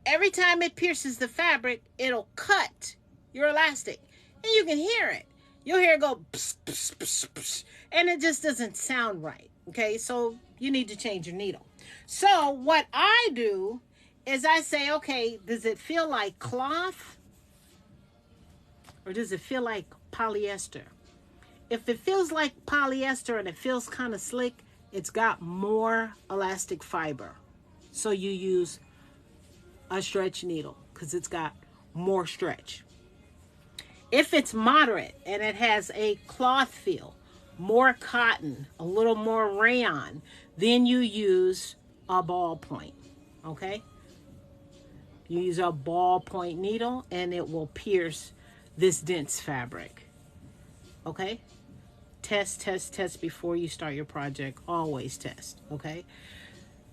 every time it pierces the fabric, it'll cut your elastic, and you can hear it. You'll hear it go pss, pss, pss, pss, and it just doesn't sound right, okay? So you need to change your needle. So what I do is I say, okay, does it feel like cloth or does it feel like polyester? If it feels like polyester and it feels kind of slick, it's got more elastic fiber. So you use a stretch needle because it's got more stretch. If it's moderate and it has a cloth feel, more cotton, a little more rayon, then you use a ballpoint, okay? You use a ballpoint needle and it will pierce this dense fabric, okay? Test, test, test before you start your project. Always test, okay?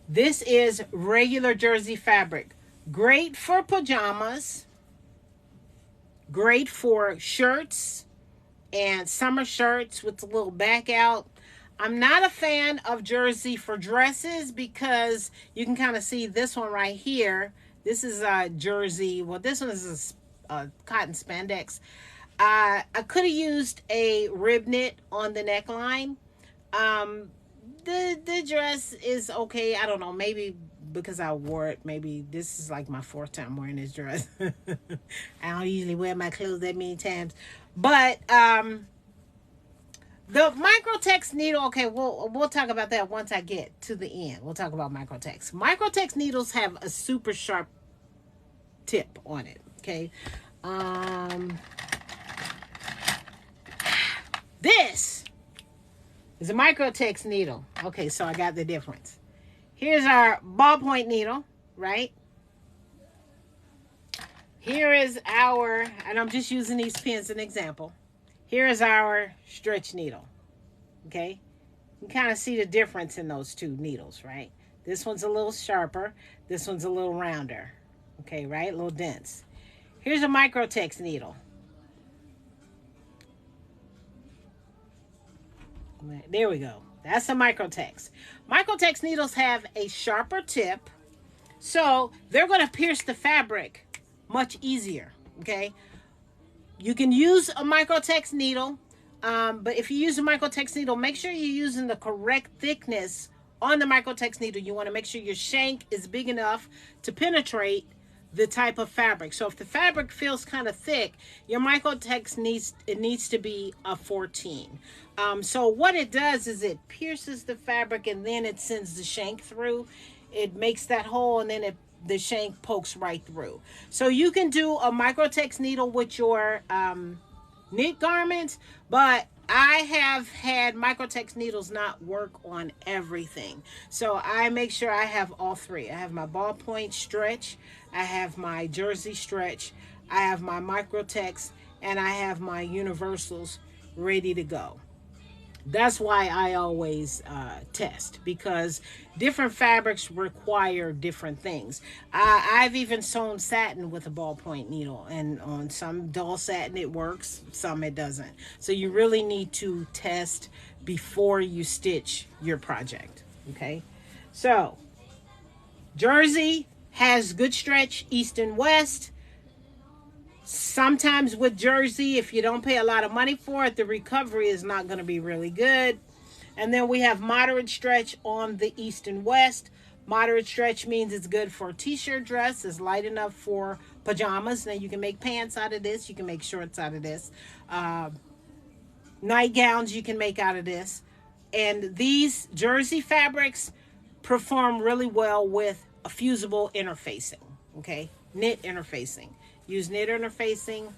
This is regular jersey fabric. Great for pajamas. Great for shirts and summer shirts with a little back out. I'm not a fan of jersey for dresses because you can kind of see this one right here. This is a jersey. Well, this one is a cotton spandex. I could have used a rib knit on the neckline. The dress is okay. I don't know, maybe because I wore it. Maybe this is like my fourth time wearing this dress. I don't usually wear my clothes that many times. But the Microtex needle, okay, we'll talk about that once I get to the end. We'll talk about Microtex. Microtex needles have a super sharp tip on it, okay? This is a Microtex needle. Okay, so I got the difference. Here's our ballpoint needle, right? Here is our, and I'm just using these pins as an example. Here is our stretch needle, okay? You can kind of see the difference in those two needles, right? This one's a little sharper. This one's a little rounder, okay, right? A little dense. Here's a Microtex needle. There we go. That's a Microtex. Microtex needles have a sharper tip, so they're going to pierce the fabric much easier, okay? You can use a Microtex needle, but if you use a Microtex needle, make sure you're using the correct thickness on the Microtex needle. You want to make sure your shank is big enough to penetrate the type of fabric. So if the fabric feels kind of thick, your Microtex needs to be a 14. So what it does is it pierces the fabric and then it sends the shank through. It makes that hole and then the shank pokes right through. So you can do a Microtex needle with your knit garments, but I have had Microtex needles not work on everything. So I make sure I have all three. I have my ballpoint stretch, I have my jersey stretch, I have my Microtex, and I have my universals ready to go. That's why I always test, because different fabrics require different things. I've even sewn satin with a ballpoint needle, and on some dull satin it works, some it doesn't. So you really need to test before you stitch your project, okay? So jersey has good stretch east and west. Sometimes with jersey, if you don't pay a lot of money for it, the recovery is not going to be really good. And then we have moderate stretch on the east and west. Moderate stretch means it's good for a t-shirt dress. It's light enough for pajamas. Now you can make pants out of this. You can make shorts out of this. Nightgowns you can make out of this. And these jersey fabrics perform really well with a fusible interfacing. Okay, knit interfacing. Use knit interfacing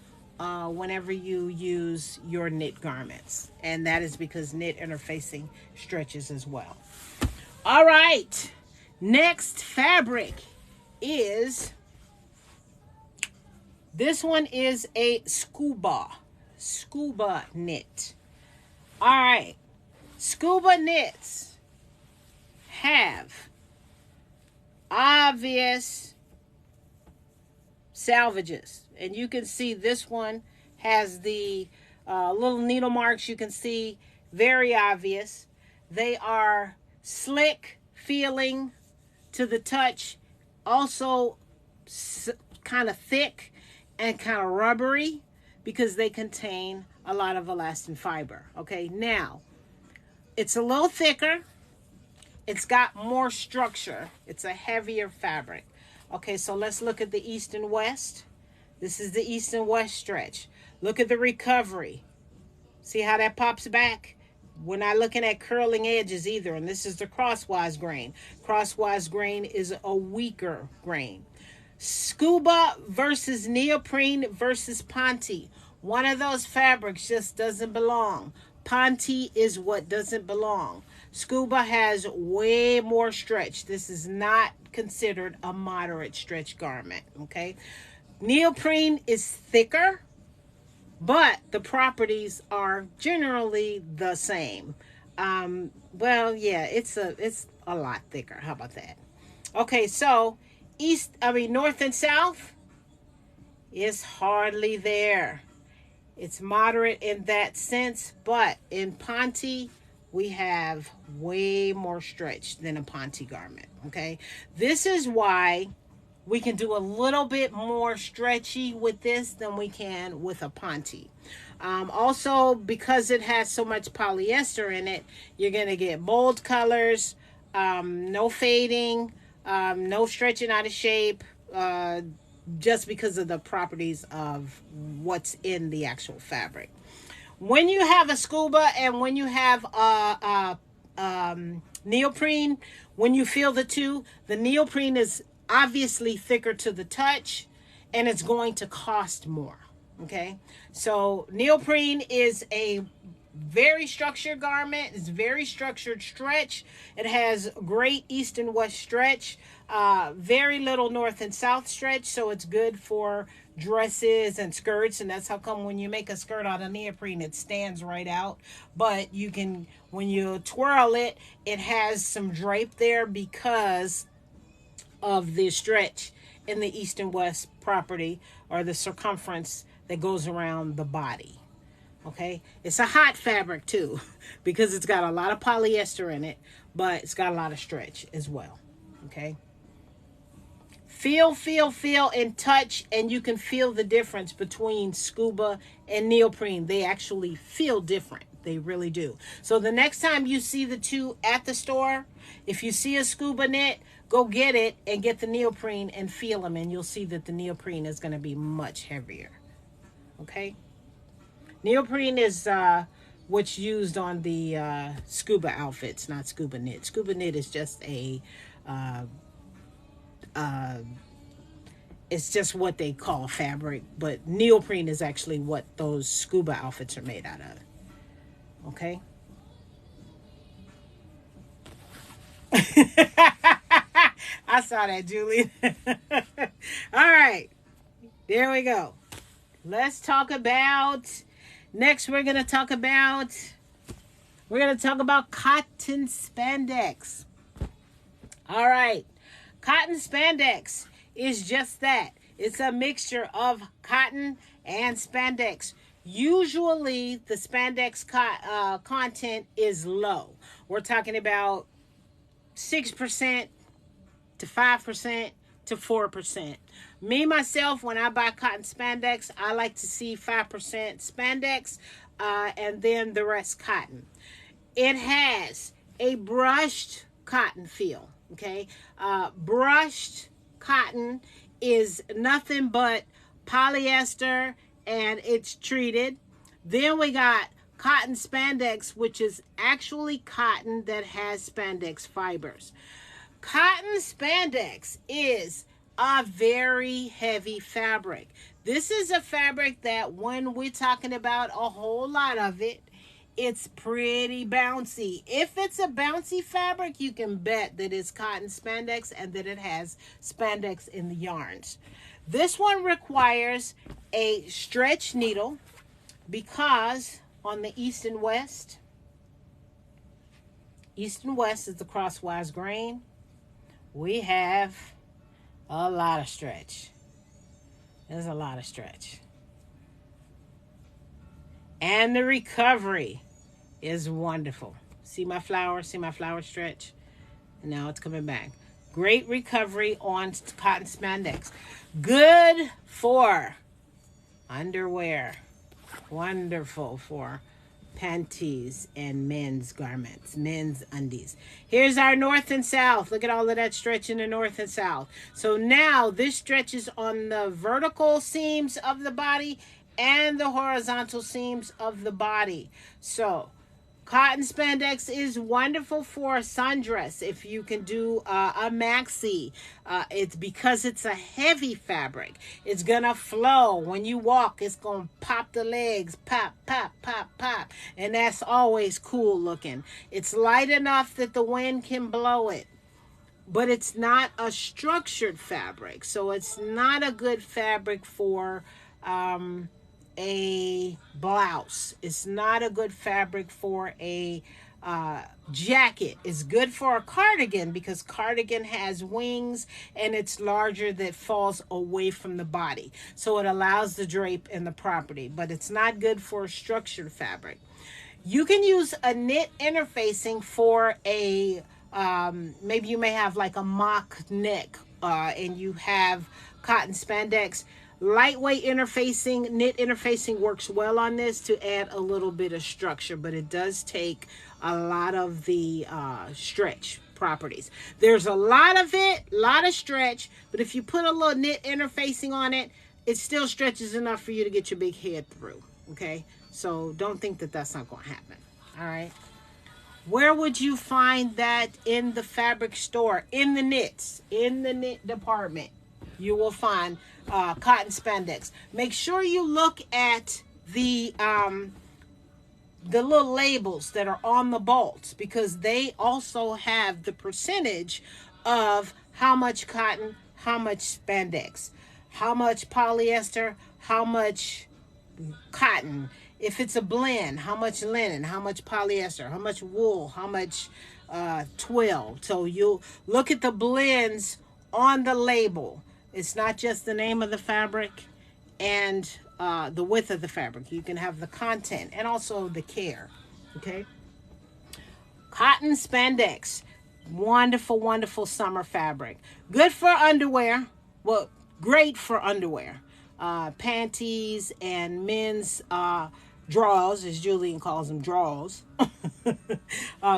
whenever you use your knit garments. And that is because knit interfacing stretches as well. All right. Next fabric is, this one is a scuba knit. All right. Scuba knits have obvious salvages, and you can see this one has the little needle marks. You can see very obvious. They are slick feeling to the touch, also kind of thick and kind of rubbery because they contain a lot of elastin fiber. Okay, now it's a little thicker, it's got more structure, it's a heavier fabric. Okay, so let's look at the east and west. This is the east and west stretch. Look at the recovery. See how that pops back? We're not looking at curling edges either, and this is the crosswise grain. Crosswise grain is a weaker grain. Scuba versus neoprene versus Ponte. One of those fabrics just doesn't belong. Ponte is what doesn't belong. Scuba has way more stretch. This is not considered a moderate stretch garment, okay? Neoprene is thicker, but the properties are generally the same. Well, yeah, it's a lot thicker. How about that? Okay, so north and south is hardly there. It's moderate in that sense, but in Ponte, we have way more stretch than a Ponte garment, okay? This is why we can do a little bit more stretchy with this than we can with a Ponte. Also, because it has so much polyester in it, you're going to get bold colors, no fading, No stretching out of shape, just because of the properties of what's in the actual fabric. When you have a scuba and when you have neoprene, when you feel the two, the neoprene is obviously thicker to the touch and it's going to cost more. Okay, so neoprene is a very structured garment. It's very structured stretch. It has great east and west stretch, very little north and south stretch, so it's good for dresses and skirts. And that's how come when you make a skirt out of neoprene, it stands right out. But you can, when you twirl it, it has some drape there because of the stretch in the east and west property, or the circumference that goes around the body. Okay, it's a hot fabric too because it's got a lot of polyester in it, but it's got a lot of stretch as well. Okay, feel, and touch, and you can feel the difference between scuba and neoprene. They actually feel different. They really do. So the next time you see the two at the store, if you see a scuba knit, go get it and get the neoprene and feel them, and you'll see that the neoprene is going to be much heavier. Okay, neoprene is what's used on the scuba outfits, not scuba knit. Scuba knit is just a it's just what they call fabric, but neoprene is actually what those scuba outfits are made out of. Okay. I saw that, Julie. All right, there we go. Let's talk about, next we're going to talk about cotton spandex. All right. Cotton spandex is just that. It's a mixture of cotton and spandex. Usually the spandex content is low. We're talking about 6% to 5% to 4%. Me, myself, when I buy cotton spandex, I like to see 5% spandex and then the rest cotton. It has a brushed cotton feel, okay? Brushed cotton is nothing but polyester and it's treated. Then we got cotton spandex, which is actually cotton that has spandex fibers. Cotton spandex is a very heavy fabric. This is a fabric that when we're talking about a whole lot of it, it's pretty bouncy. If it's a bouncy fabric, you can bet that it's cotton spandex and that it has spandex in the yarns. This one requires a stretch needle because on the east and west is the crosswise grain. We have a lot of stretch. There's a lot of stretch. And the recovery is wonderful. See my flower stretch? And now it's coming back. Great recovery on cotton spandex. Good for underwear. Wonderful for panties and men's garments, men's undies. Here's our north and south. Look at all of that stretch in the north and south. So now this stretches on the vertical seams of the body and the horizontal seams of the body. So cotton spandex is wonderful for a sundress. If you can do a maxi, it's because it's a heavy fabric. It's gonna flow. When you walk, it's gonna pop the legs, pop, pop, pop, pop. And that's always cool looking. It's light enough that the wind can blow it. But it's not a structured fabric. So it's not a good fabric for a blouse. It's not a good fabric for a jacket. It's good for a cardigan because cardigan has wings and it's larger that falls away from the body. So it allows the drape and the property, but it's not good for a structured fabric. You can use a knit interfacing for a, maybe you may have like a mock neck and you have cotton spandex. Lightweight interfacing, knit interfacing works well on this to add a little bit of structure, but it does take a lot of the stretch properties. There's a lot of it, a lot of stretch, but if you put a little knit interfacing on it, it still stretches enough for you to get your big head through, okay? So don't think that that's not going to happen, all right? Where would you find that in the fabric store? In the knits, in the knit department, you will find cotton spandex. Make sure you look at the little labels that are on the bolts, because they also have the percentage of how much cotton, how much spandex, how much polyester, how much cotton. If it's a blend, how much linen, how much polyester, how much wool, how much twill. So you'll look at the blends on the label. It's not just the name of the fabric and the width of the fabric. You can have the content and also the care, okay? Cotton spandex, wonderful, wonderful summer fabric. Good for underwear. Well, great for underwear. Panties and men's drawers, as Julian calls them, drawers.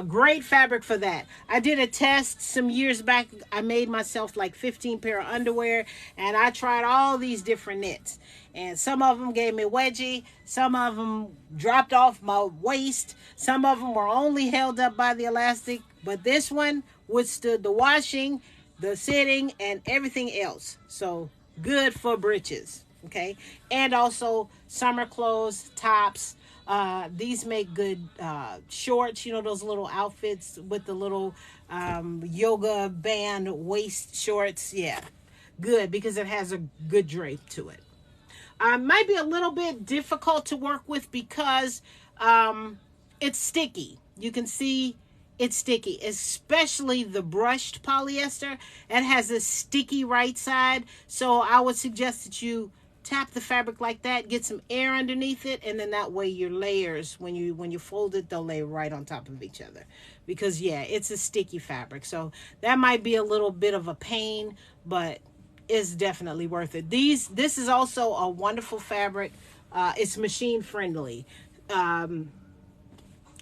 Great fabric for that. I did a test some years back. I made myself like 15 pair of underwear, and I tried all these different knits. And some of them gave me wedgie. Some of them dropped off my waist. Some of them were only held up by the elastic. But this one withstood the washing, the sitting, and everything else. So good for breeches. Okay, and also summer clothes, tops. These make good shorts, you know, those little outfits with the little yoga band waist shorts. Yeah, good, because it has a good drape to it. Might be a little bit difficult to work with because it's sticky. You can see it's sticky, especially the brushed polyester. It has a sticky right side, so I would suggest that you tap the fabric like that, get some air underneath it, and then that way your layers, when you fold it, they'll lay right on top of each other. Because yeah, it's a sticky fabric, so that might be a little bit of a pain, but it's definitely worth it. This is also a wonderful fabric. It's machine friendly. In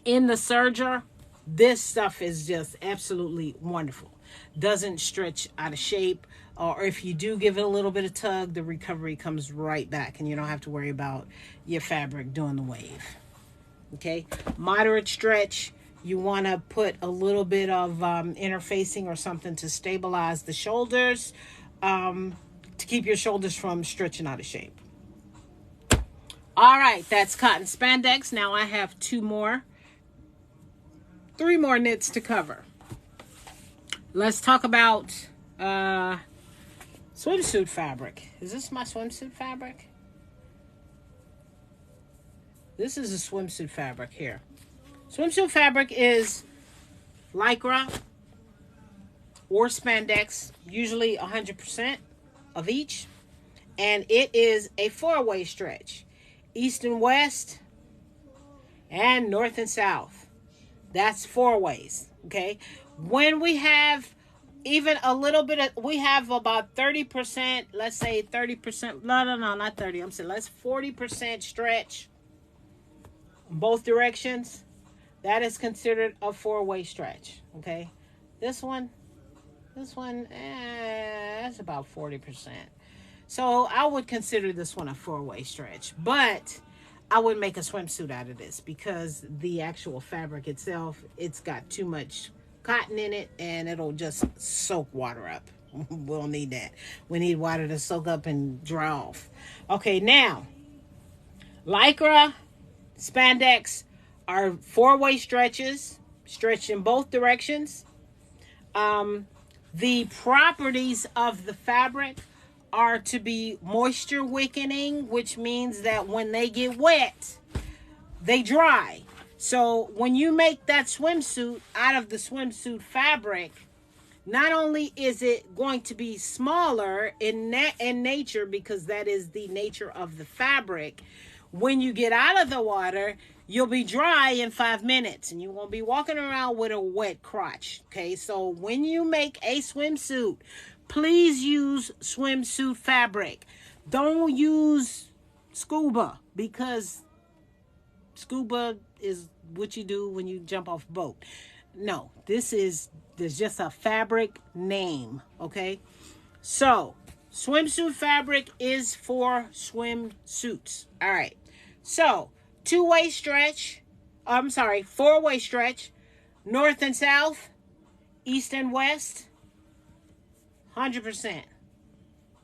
the serger, this stuff is just absolutely wonderful. Doesn't stretch out of shape, or if you do give it a little bit of tug, the recovery comes right back and you don't have to worry about your fabric doing the wave. Okay, moderate stretch. You want to put a little bit of interfacing or something to stabilize the shoulders, to keep your shoulders from stretching out of shape. All right, that's cotton spandex. Now I have three more knits to cover. Let's talk about swimsuit fabric. Is this my swimsuit fabric? This is a swimsuit fabric here. Swimsuit fabric is lycra or spandex, usually 100% of each. And it is a 4-way stretch. East and west and north and south. That's 4 ways, okay? When we have even a little bit of, we have about 30%, let's say 30%, no, not 30, I'm saying let's 40% stretch both directions. That is considered a 4-way stretch, okay? This one, that's about 40%. So I would consider this one a 4-way stretch, but I would make a swimsuit out of this because the actual fabric itself, it's got too much cotton in it and it'll just soak water up. We'll need that. We need water to soak up and dry off. Okay, now, lycra, spandex are 4-way stretches, stretched in both directions. The properties of the fabric are to be moisture wicking, which means that when they get wet, they dry. So when you make that swimsuit out of the swimsuit fabric, not only is it going to be smaller in nature, because that is the nature of the fabric, when you get out of the water, you'll be dry in 5 minutes and you won't be walking around with a wet crotch. Okay, so when you make a swimsuit, please use swimsuit fabric. Don't use scuba, because scuba is what you do when you jump off a boat. No, there's just a fabric name, okay? So, swimsuit fabric is for swimsuits. All right. So, two-way stretch. I'm sorry, four-way stretch. North and south, east and west, 100%.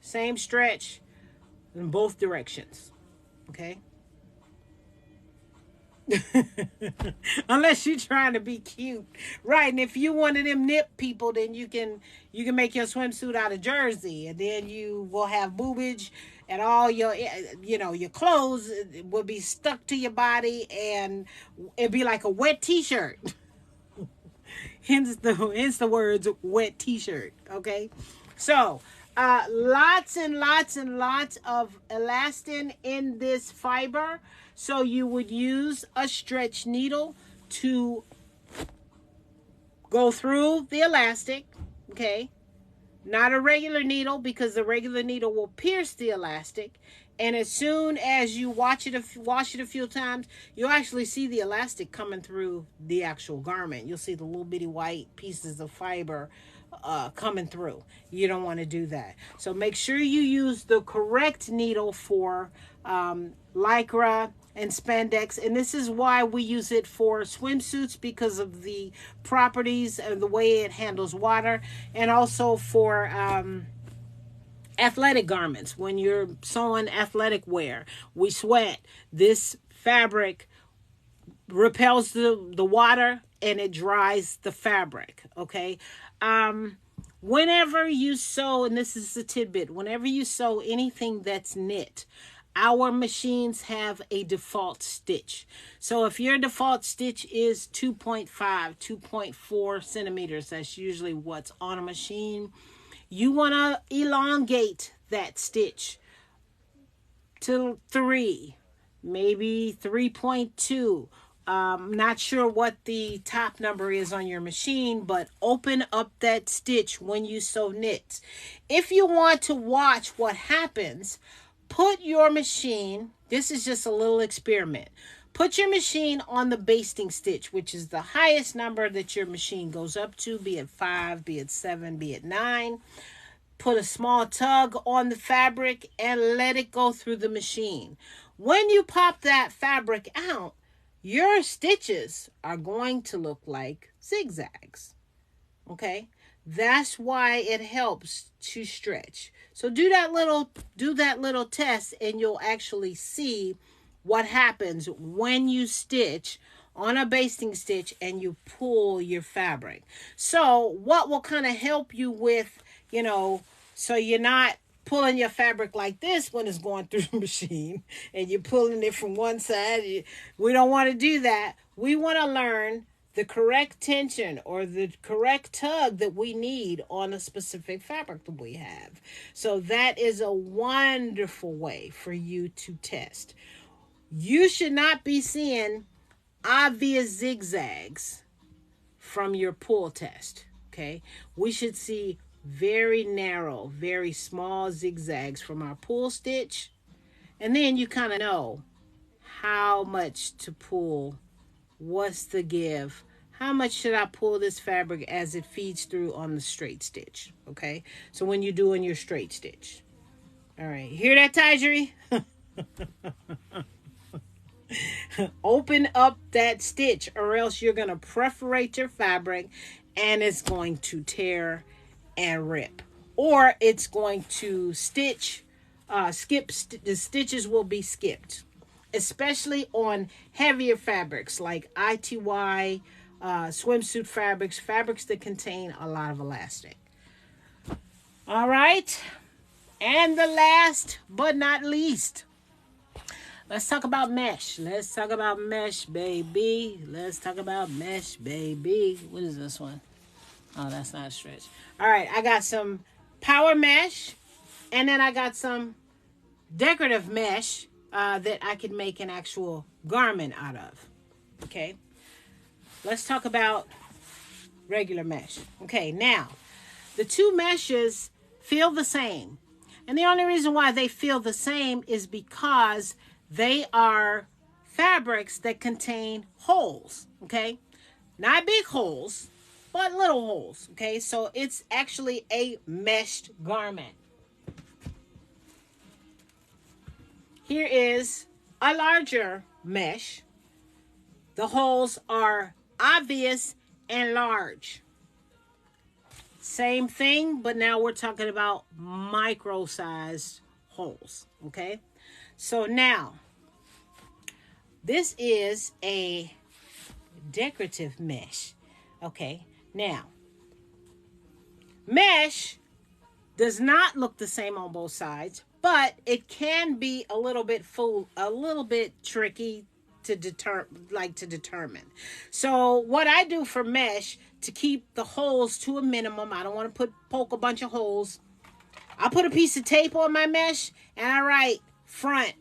Same stretch in both directions. Okay? Unless you're trying to be cute, right? And if you one of them nip people, then you can make your swimsuit out of jersey, and then you will have boobage, and all your your clothes will be stuck to your body, and it'd be like a wet t-shirt. hence the words wet t-shirt. Okay, so lots and lots and lots of elastin in this fiber. So you would use a stretch needle to go through the elastic. Okay, not a regular needle, because the regular needle will pierce the elastic. And as soon as you wash it a few times, you'll actually see the elastic coming through the actual garment. You'll see the little bitty white pieces of fiber coming through. You don't want to do that. So make sure you use the correct needle for Lycra and spandex. And this is why we use it for swimsuits, because of the properties and the way it handles water, and also for athletic garments. When you're sewing athletic wear, we sweat. This fabric repels the water, and it dries the fabric. Okay. Whenever you sew, and this is a tidbit, whenever you sew anything that's knit, our machines have a default stitch. So if your default stitch is 2.5, 2.4 centimeters, that's usually what's on a machine, you want to elongate that stitch to 3, maybe 3.2. Not sure what the top number is on your machine, but open up that stitch when you sew knits. If you want to watch what happens, put your machine, this is just a little experiment. Put your machine on the basting stitch, which is the highest number that your machine goes up to, be it 5, be it 7, be it 9. Put a small tug on the fabric and let it go through the machine. When you pop that fabric out, your stitches are going to look like zigzags. Okay? That's why it helps to stretch. So do that little test, and you'll actually see what happens when you stitch on a basting stitch and you pull your fabric. So what will kind of help you with, so you're not pulling your fabric like this when it's going through the machine and you're pulling it from one side. We don't want to do that. We want to learn the correct tension or the correct tug that we need on a specific fabric that we have. So that is a wonderful way for you to test. You should not be seeing obvious zigzags from your pull test. Okay, we should see very narrow, very small zigzags from our pull stitch, and then you kind of know how much to pull. What's the give? How much should I pull this fabric as it feeds through on the straight stitch? Okay, so when you're doing your straight stitch. All right, hear that, Tyjeri? Open up that stitch, or else you're going to perforate your fabric and it's going to tear and rip, or it's going to the stitches will be skipped, especially on heavier fabrics like ITY, swimsuit fabrics that contain a lot of elastic. All right, and the last but not least, let's talk about mesh. Let's talk about mesh, baby. Let's talk about mesh, baby. What is this one? Oh, that's not a stretch. All right, I got some power mesh, and then I got some decorative mesh that I could make an actual garment out of. Okay, let's talk about regular mesh. Okay, now, the two meshes feel the same. And the only reason why they feel the same is because they are fabrics that contain holes. Okay, Not big holes, but little holes. Okay, so it's actually a meshed garment. Here is a larger mesh. The holes are obvious and large. Same thing, but now we're talking about micro-sized holes. Okay, so now this is a decorative mesh. Okay, now mesh does not look the same on both sides, but it can be a little bit tricky to determine. So what I do for mesh to keep the holes to a minimum, I don't want to poke a bunch of holes. I put a piece of tape on my mesh and I write front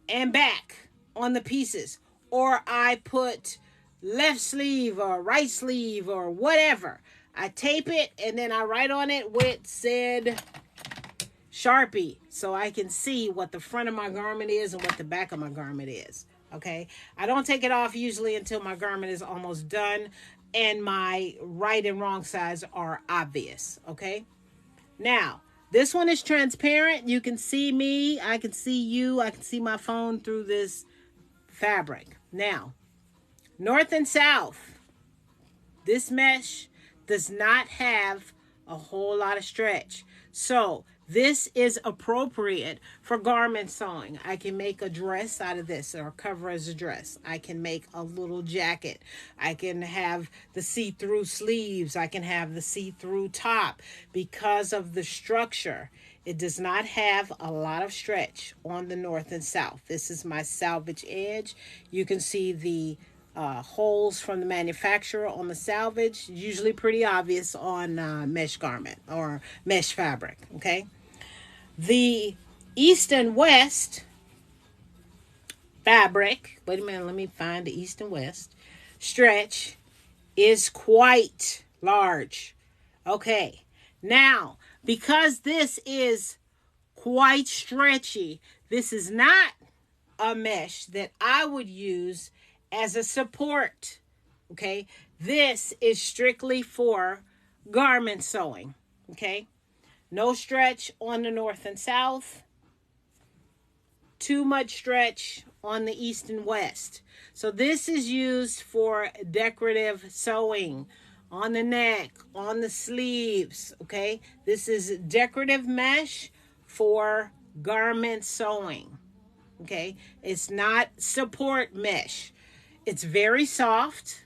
and back on the pieces, or I put left sleeve or right sleeve or whatever. I tape it and then I write on it with said Sharpie so I can see what the front of my garment is and what the back of my garment is. Okay, I don't take it off usually until my garment is almost done and my right and wrong sides are obvious. Okay, now this one is transparent. You can see me, I can see you, I can see my phone through this fabric. Now, north and south, this mesh does not have a whole lot of stretch. So this is appropriate for garment sewing. I can make a dress out of this or cover as a dress. I can make a little jacket. I can have the see-through sleeves. I can have the see-through top. Because of the structure, it does not have a lot of stretch on the north and south. This is my salvage edge. You can see the holes from the manufacturer on the salvage, usually pretty obvious on mesh garment or mesh fabric. Okay, the east and west fabric, wait a minute, let me find the east and west stretch, is quite large. Okay, now because this is quite stretchy, this is not a mesh that I would use as a support. Okay, this is strictly for garment sewing. Okay, no stretch on the north and south, too much stretch on the east and west. So this is used for decorative sewing on the neck, on the sleeves. Okay, this is decorative mesh for garment sewing. Okay, it's not support mesh. It's very soft,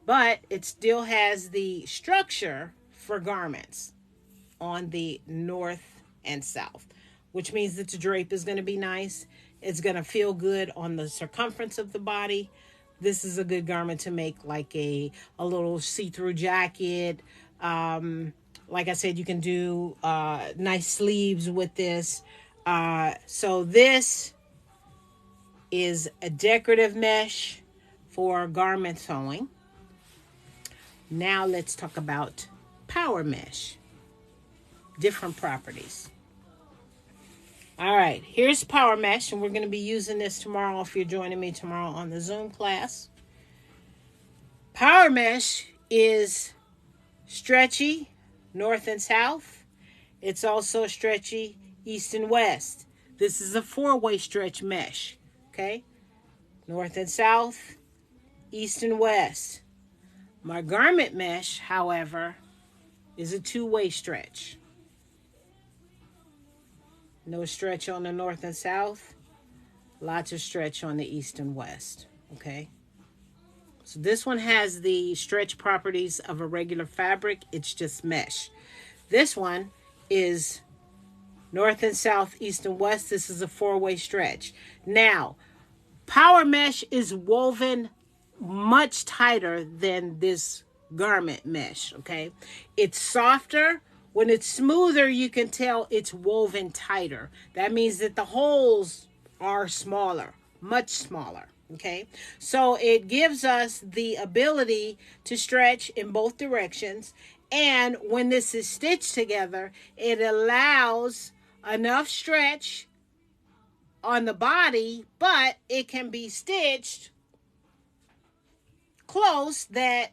but it still has the structure for garments on the north and south, which means that the drape is going to be nice. It's going to feel good on the circumference of the body. This is a good garment to make like a little see-through jacket. Like I said, you can do nice sleeves with this. So this is a decorative mesh for garment sewing. Now let's talk about power mesh. Different properties. All right, here's power mesh, and we're going to be using this tomorrow if you're joining me tomorrow on the Zoom class. Power mesh is stretchy north and south. It's also stretchy east and west. This is a four-way stretch mesh. Okay, north and south, east and west. My garment mesh, however, is a two-way stretch. No stretch on the north and south, lots of stretch on the east and west. Okay, so this one has the stretch properties of a regular fabric. It's just mesh. This one is north and south, east and west. This is a four-way stretch. Now, power mesh is woven much tighter than this garment mesh, okay? It's softer. When it's smoother, you can tell it's woven tighter. That means that the holes are smaller, much smaller, okay? So it gives us the ability to stretch in both directions. And when this is stitched together, it allows enough stretch on the body, but it can be stitched close that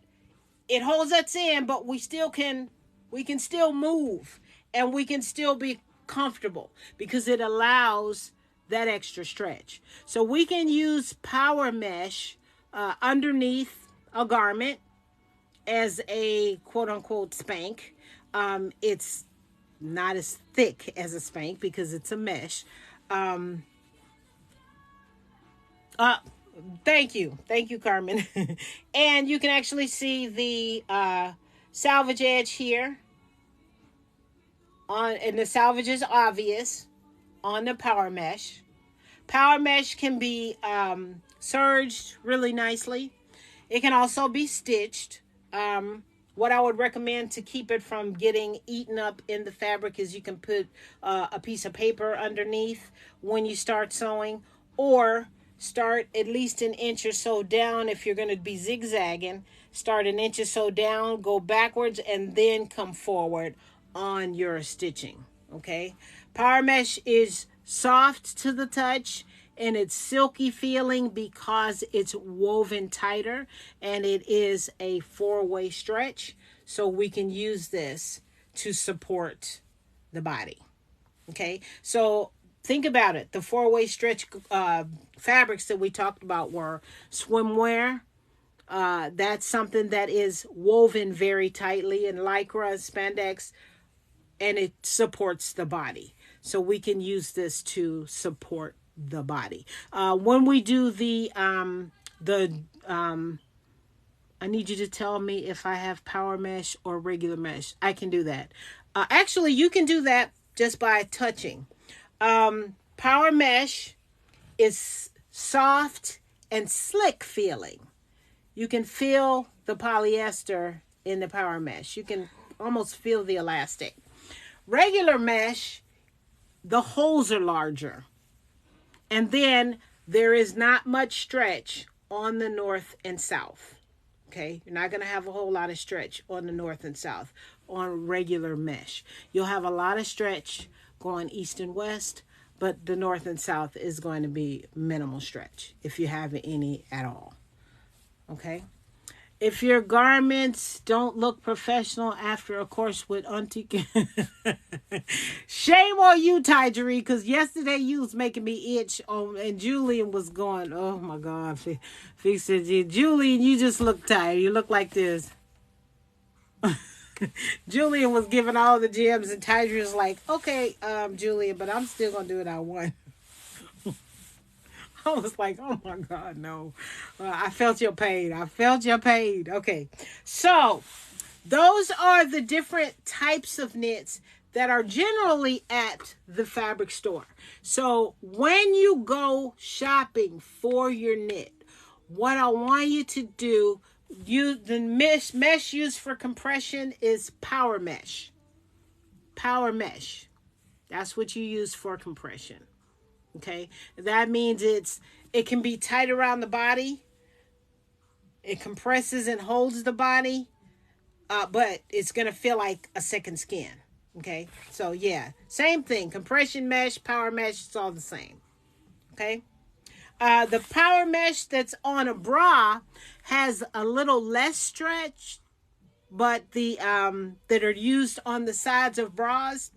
it holds us in, but we can still move, and we can still be comfortable because it allows that extra stretch. So we can use power mesh underneath a garment as a quote unquote spank. It's not as thick as a spank because it's a mesh. Thank you, Carmen. And you can actually see the salvage edge here and the salvage is obvious on the power mesh. Power mesh can be serged really nicely. It can also be stitched. What I would recommend to keep it from getting eaten up in the fabric is you can put a piece of paper underneath when you start sewing, or start at least an inch or so down. If you're going to be zigzagging, start an inch or so down, go backwards, and then come forward on your stitching. Okay, power mesh is soft to the touch, and it's silky feeling because it's woven tighter, and it is a 4-way stretch, so we can use this to support the body. Okay, so think about it. The 4-way stretch fabrics that we talked about were swimwear. That's something that is woven very tightly, and lycra, spandex, and it supports the body. So we can use this to support the body. When we do I need you to tell me if I have power mesh or regular mesh. I can do that. Actually, you can do that just by touching. Power mesh is soft and slick feeling. You can feel the polyester in the power mesh. You can almost feel the elastic. Regular mesh, the holes are larger. And then there is not much stretch on the north and south. Okay, you're not going to have a whole lot of stretch on the north and south on regular mesh. You'll have a lot of stretch going east and west, but the north and south is going to be minimal stretch, if you have any at all. Okay, if your garments don't look professional after a course with Auntie, shame on you, Tyjeri, because yesterday you was making me itch, and Julian was going, oh my God, fix it. Julian, you just look tired. You look like this. Julian was giving all the gems, and Tyjeri was like, okay, Julian, but I'm still going to do it at one. I was like, oh my God, no. I felt your pain. Okay. So those are the different types of knits that are generally at the fabric store. So when you go shopping for your knit, what I want you to do, the mesh used for compression is power mesh. Power mesh. That's what you use for compression. Okay, that means it can be tight around the body. It compresses and holds the body, but it's going to feel like a second skin. Okay, so yeah, same thing. Compression mesh, power mesh, it's all the same. Okay, the power mesh that's on a bra has a little less stretch, but the that are used on the sides of bras,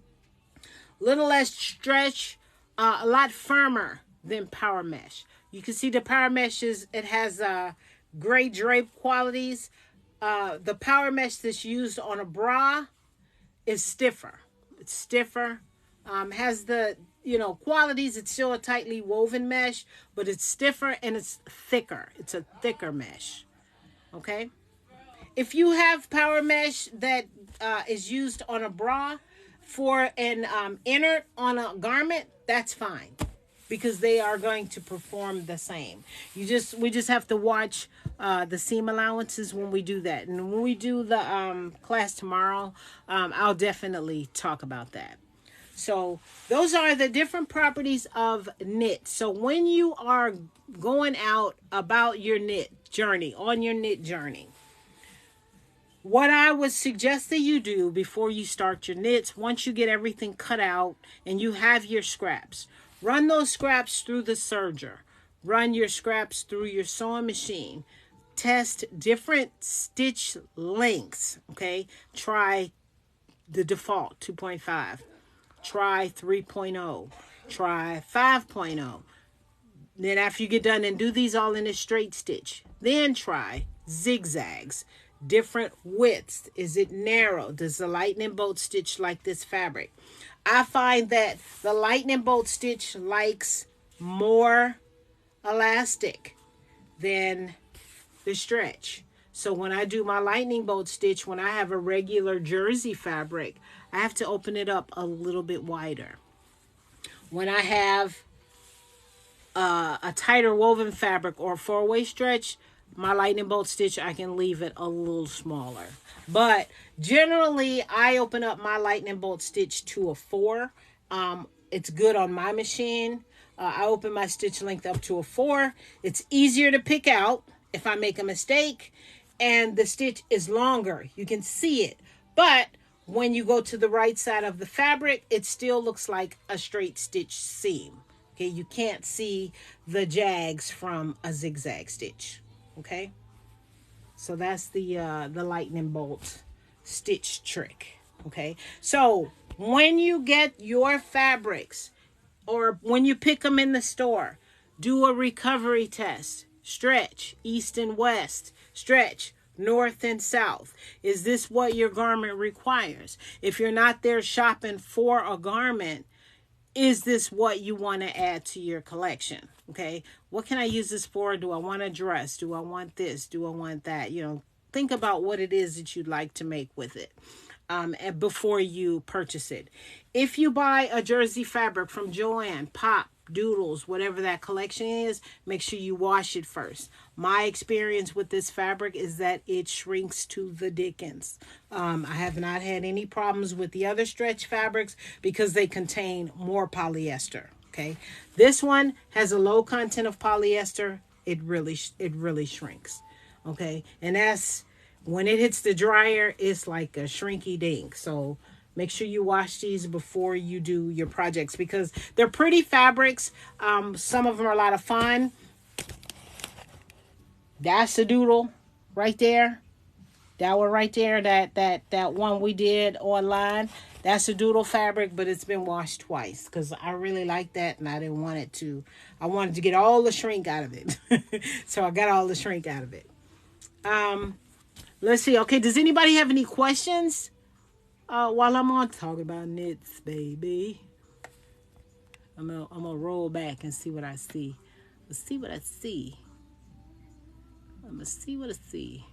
little less stretch. A lot firmer than power mesh. You can see the power mesh it has gray drape qualities. The power mesh that's used on a bra is stiffer. It's stiffer. Has the qualities. It's still a tightly woven mesh, but it's stiffer and it's thicker. It's a thicker mesh. Okay. If you have power mesh that is used on a bra for an innert on a garment, that's fine, because they are going to perform the same. We just have to watch the seam allowances when we do that. And when we do the class tomorrow, I'll definitely talk about that. So those are the different properties of knit. So when you are going out about your knit journey, what I would suggest that you do before you start your knits, once you get everything cut out and you have your scraps, run those scraps through the serger. Run your scraps through your sewing machine. test different stitch lengths. Okay, try the default 2.5, try 3.0, try 5.0. Then after you get done and do these all in a straight stitch, then try zigzags, different widths. Is it narrow? Does the lightning bolt stitch like this fabric? I find that the lightning bolt stitch likes more elastic than the stretch. So when I do my lightning bolt stitch, when I have a regular jersey fabric, I have to open it up a little bit wider. When I have a tighter woven fabric or a 4-way stretch, my lightning bolt stitch, I can leave it a little smaller. But generally, I open up my lightning bolt stitch to a 4. It's good on my machine. I open my stitch length up to a 4. It's easier to pick out if I make a mistake, and the stitch is longer. You can see it. But when you go to the right side of the fabric, it still looks like a straight stitch seam. Okay, you can't see the jags from a zigzag stitch. Okay, so that's the lightning bolt stitch trick. Okay, so when you get your fabrics or when you pick them in the store, do a recovery test. Stretch east and west, stretch north and south. Is this what your garment requires? If you're not there shopping for a garment, is this what you want to add to your collection? Okay, what can I use this for? Do I want a dress? Do I want this? Do I want that? You know, think about what it is that you'd like to make with it and before you purchase it. If you buy a jersey fabric from Joann, Pop, Doodles, whatever that collection is, make sure you wash it first. My experience with this fabric is that it shrinks to the dickens. I have not had any problems with the other stretch fabrics because they contain more polyester. Okay, this one has a low content of polyester. It really shrinks. Okay, and that's when it hits the dryer, it's like a shrinky dink. So make sure you wash these before you do your projects because they're pretty fabrics. Some of them are a lot of fun. That's the doodle right there. That one right there, that one we did online. That's a doodle fabric, but it's been washed twice because I really like that and I didn't want it to. I wanted to get all the shrink out of it. So I got all the shrink out of it. Let's see. Okay, does anybody have any questions? While I'm on talking about knits, baby. I'm gonna roll back and see what I see. Let's see what I see. I'm gonna see what I see.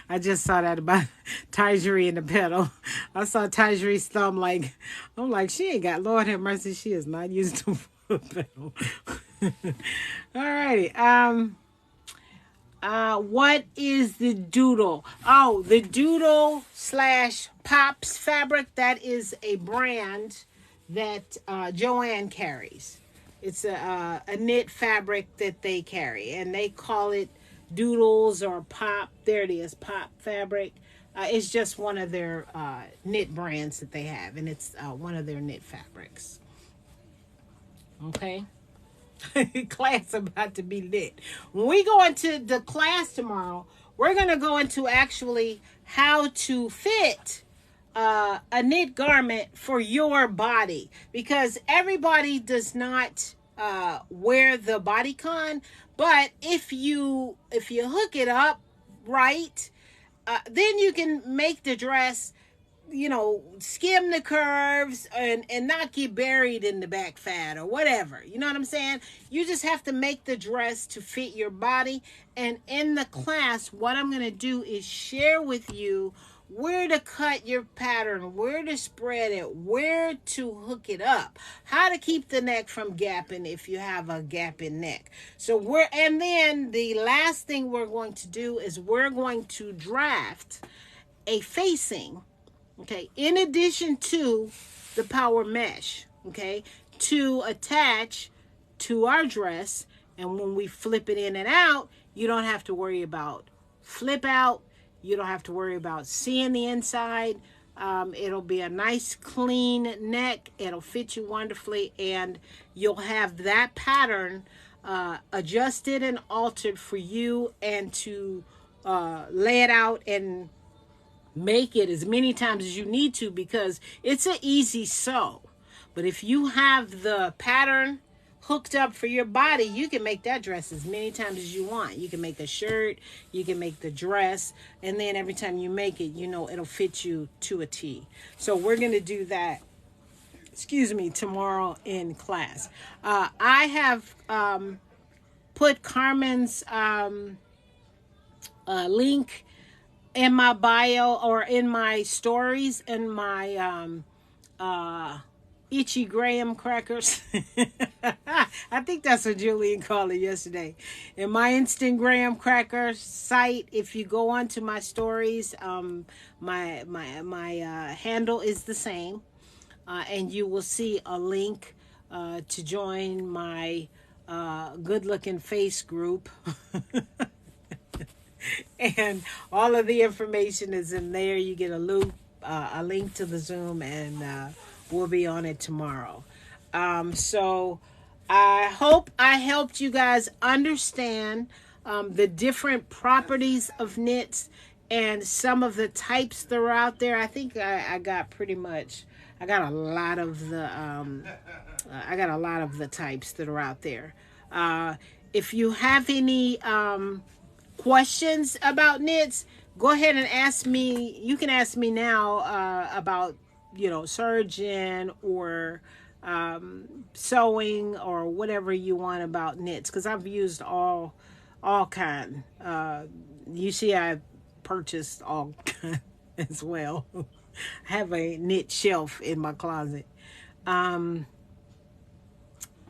I just saw that about Tyjeri and the pedal. I saw Tyjeri's thumb like, I'm like, she ain't got, Lord have mercy, she is not used to a pedal. Alrighty. What is the doodle? Oh, the Doodle / Pops fabric. That is a brand that Joann carries. It's a knit fabric that they carry, and they call it Doodles or Pop. There it is, Pop fabric. It's just one of their knit brands that they have, and it's one of their knit fabrics. Okay. Class about to be lit. When we go into the class tomorrow, we're going to go into actually how to fit a knit garment for your body, because everybody does not wear the bodycon, but if you hook it up right, then you can make the dress, you know, skim the curves and not get buried in the back fat or whatever. You know what I'm saying? You just have to make the dress to fit your body. And in the class, what I'm going to do is share with you where to cut your pattern, where to spread it, where to hook it up, how to keep the neck from gapping if you have a gapping neck. And then the last thing we're going to do is we're going to draft a facing, okay, in addition to the power mesh, okay, to attach to our dress. And when we flip it in and out, you don't have to worry about flip out. You don't have to worry about seeing the inside. It'll be a nice clean neck. It'll fit you wonderfully, and you'll have that pattern adjusted and altered for you, and to lay it out and make it as many times as you need to, because it's an easy sew. But if you have the pattern hooked up for your body, you can make that dress as many times as you want. You can make a shirt, you can make the dress, and then every time you make it, you know it'll fit you to a T. So we're going to do that, excuse me, tomorrow in class. I have put Carmen's link in my bio, or in my stories, in my Itchy Graham crackers. I think that's what Julian called it yesterday. In my Instant Graham cracker site, if you go onto my stories, my handle is the same, and you will see a link to join my good looking face group. And all of the information is in there. You get a link to the Zoom, and we'll be on it tomorrow. So I hope I helped you guys understand the different properties of knits and some of the types that are out there. I think I got pretty much, I got a lot of the types that are out there. If you have any questions about knits, go ahead and ask me. You can ask me now about, surgeon or sewing or whatever you want about knits, because I've used all kind. You see, I purchased all kind as well. I have a knit shelf in my closet.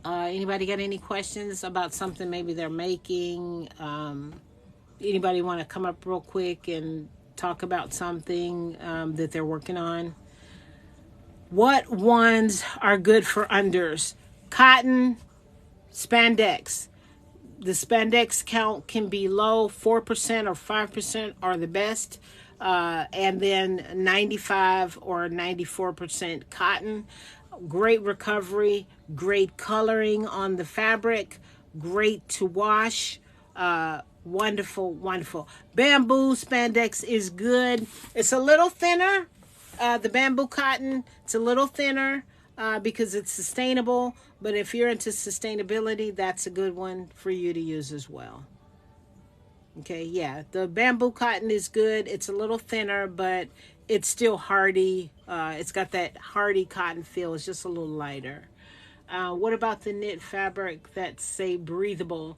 Anybody got any questions about something maybe they're making? Anybody want to come up real quick and talk about something that they're working on? What ones are good for unders? Cotton, spandex. The spandex count can be low. 4% or 5% are the best. And then 95 or 94% cotton. Great recovery, great coloring on the fabric, great to wash. Wonderful, wonderful. Bamboo spandex is good. It's a little thinner. The bamboo cotton, it's a little thinner because it's sustainable. But if you're into sustainability, that's a good one for you to use as well. Okay, yeah. The bamboo cotton is good. It's a little thinner, but it's still hardy. It's got that hardy cotton feel. It's just a little lighter. What about the knit fabric that say breathable?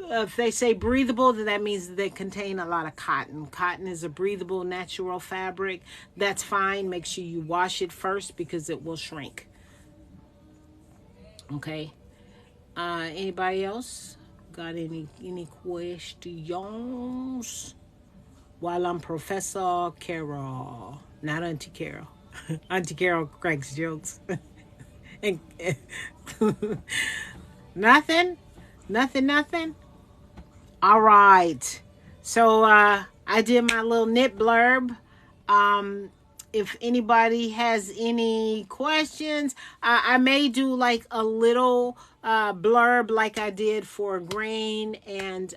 If they say breathable, then that means they contain a lot of cotton. Cotton is a breathable, natural fabric. That's fine. Make sure you wash it first because it will shrink. Okay. Anybody else got any questions? While I'm Professor Carol, not Auntie Carol. Auntie Carol cracks jokes. And, nothing. All right. So I did my little knit blurb. If anybody has any questions, I may do like a little blurb like I did for grain and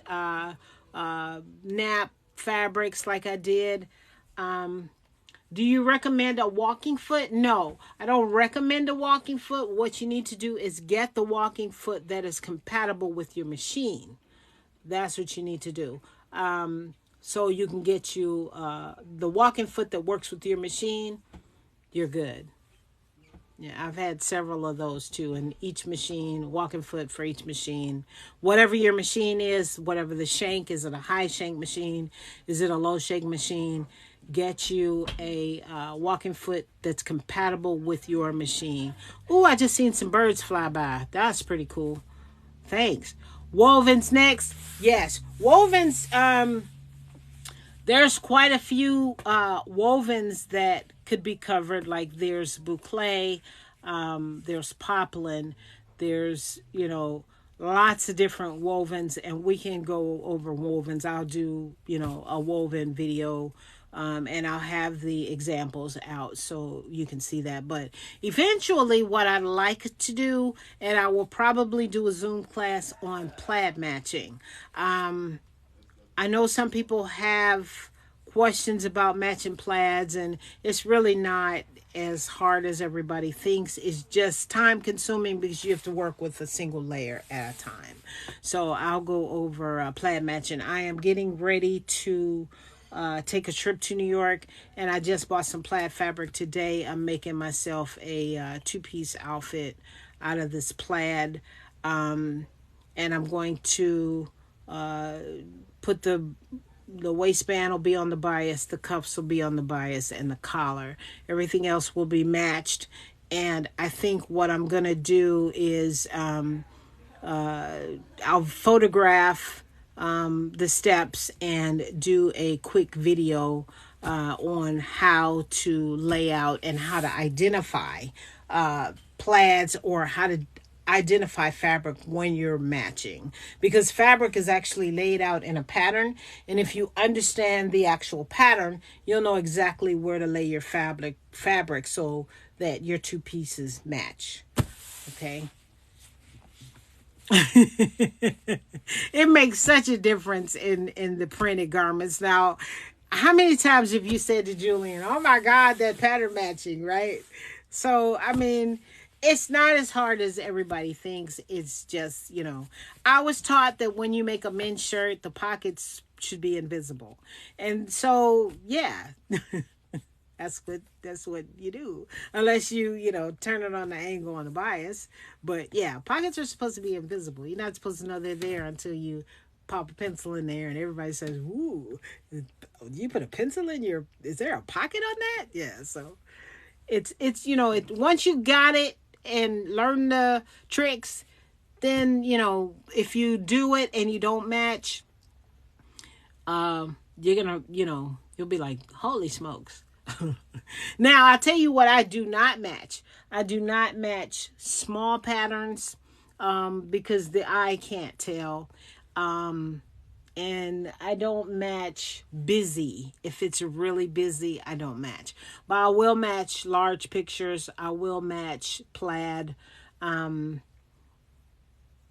nap fabrics like I did. Do you recommend a walking foot? No, I don't recommend a walking foot. What you need to do is get the walking foot that is compatible with your machine. That's what you need to do. So you can get you the walking foot that works with your machine. You're good. Yeah, I've had several of those too. And each machine, walking foot for each machine. Whatever your machine is, whatever the shank, is it a high shank machine? Is it a low shank machine? Get you a walking foot that's compatible with your machine. Oh, I just seen some birds fly by. That's pretty cool. Thanks. Wovens next. Yes, wovens. There's quite a few wovens that could be covered. Like there's boucle, there's poplin, there's lots of different wovens, and we can go over wovens. I'll do a woven video And I'll have the examples out so you can see that. But eventually what I'd like to do, and I will probably do a Zoom class on plaid matching. I know some people have questions about matching plaids, and it's really not as hard as everybody thinks. It's just time consuming because you have to work with a single layer at a time. So I'll go over plaid matching. I am getting ready to take a trip to New York, and I just bought some plaid fabric today. I'm making myself a two-piece outfit out of this plaid, and I'm going to put the waistband will be on the bias, the cuffs will be on the bias, and the collar. Everything else will be matched. And I think what I'm going to do is I'll photograph the steps and do a quick video on how to lay out and how to identify plaids, or how to identify fabric when you're matching, because fabric is actually laid out in a pattern, and if you understand the actual pattern, you'll know exactly where to lay your fabric so that your two pieces match. Okay. It makes such a difference in the printed garments. Now, how many times have you said to Julian, oh my God, that pattern matching, right? So I mean, it's not as hard as everybody thinks. It's just, I was taught that when you make a men's shirt, the pockets should be invisible. And so, yeah, that's what you do. Unless you turn it on the angle on the bias. But yeah, pockets are supposed to be invisible. You're not supposed to know they're there until you pop a pencil in there and everybody says, ooh, you put a pencil in is there a pocket on that? Yeah, so it's once you got it and learn the tricks, then if you do it and you don't match, you're gonna you'll be like, holy smokes. Now I'll tell you what I do not match. I do not match small patterns because the eye can't tell, and I don't match busy. If it's really busy, I don't match. But I will match large pictures. I will match plaid. And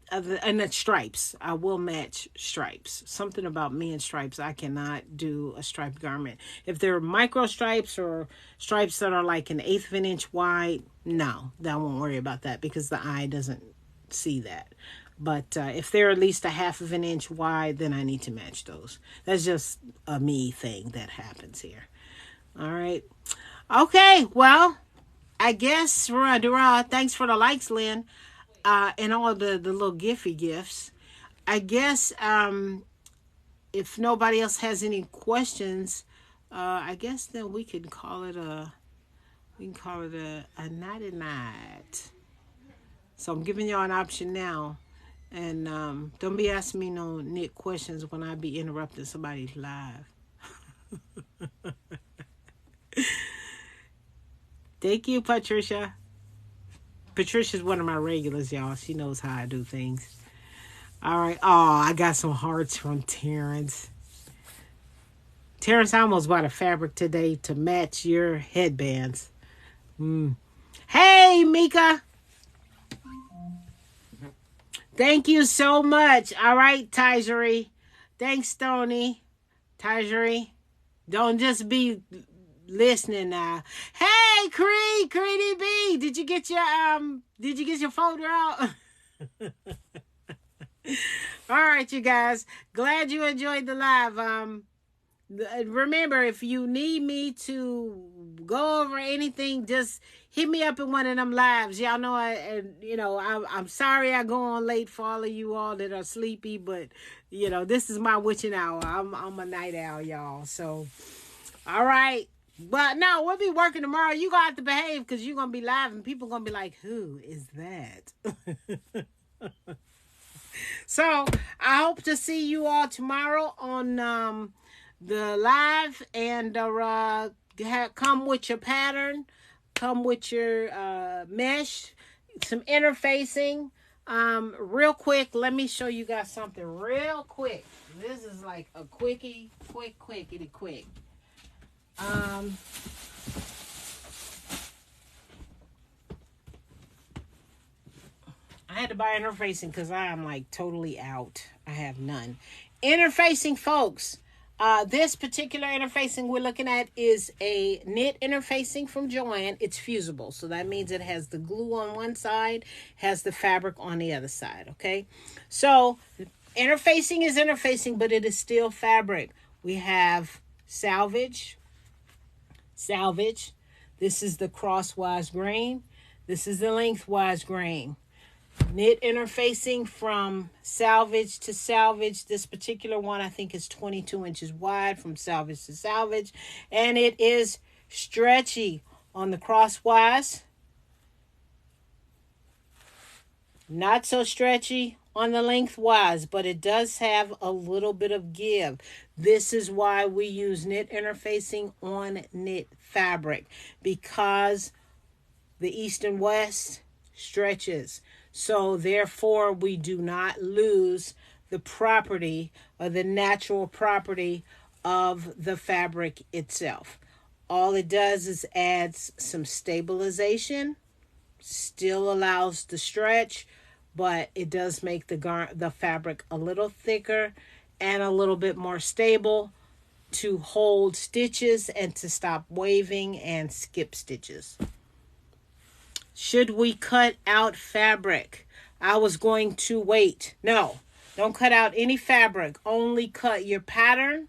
the stripes. I will match stripes. Something about me and stripes. I cannot do a striped garment. If they're micro stripes or stripes that are like 1/8 of an inch wide, no, I won't worry about that because the eye doesn't see that. But if they're at least 1/2 of an inch wide, then I need to match those. That's just a me thing that happens here. All right. Okay, well, I guess thanks for the likes, Lynn, and all the little Giphy gifts. I guess if nobody else has any questions, I guess then we can call it a nighty night. So I'm giving y'all an option now. And don't be asking me no knit questions when I be interrupting somebody's live. Thank you, Patricia. Patricia's one of my regulars, y'all. She knows how I do things. All right. Oh, I got some hearts from Terrence. Terrence, I almost bought a fabric today to match your headbands. Hey, Mika. Thank you so much. All right, Tyjery. Thanks, Tony. Tyjery. Don't just be listening now. Hey, Creedy B. Did you get your folder out? All right, you guys. Glad you enjoyed the live. Remember, if you need me to go over anything, just hit me up in one of them lives. Y'all know I'm sorry I go on late for all of you all that are sleepy, but this is my witching hour. I'm a night owl, y'all. So, all right. But no, we'll be working tomorrow. You gonna have to behave because you're gonna be live and people gonna be like, who is that? So I hope to see you all tomorrow on the live, and come with your pattern, come with your mesh, some interfacing. Real quick, let me show you guys something real quick. This is like a quickity quick. Um, I had to buy interfacing because I am like totally out. I have none. Interfacing, folks. This particular interfacing we're looking at is a knit interfacing from Joann. It's fusible, so that means it has the glue on one side, has the fabric on the other side. Okay, so interfacing is interfacing, but it is still fabric. We have salvage, salvage. This is the crosswise grain. This is the lengthwise grain. Knit interfacing from salvage to salvage. This particular one I think is 22 inches wide from salvage to salvage. And it is stretchy on the crosswise. Not so stretchy on the lengthwise, but it does have a little bit of give. This is why we use knit interfacing on knit fabric, because the east and west stretches. So therefore we do not lose the property or the natural property of the fabric itself. All it does is adds some stabilization, still allows the stretch, but it does make the fabric a little thicker and a little bit more stable to hold stitches and to stop waving and skip stitches. Should we cut out fabric? I was going to wait. No, don't cut out any fabric. Only cut your pattern.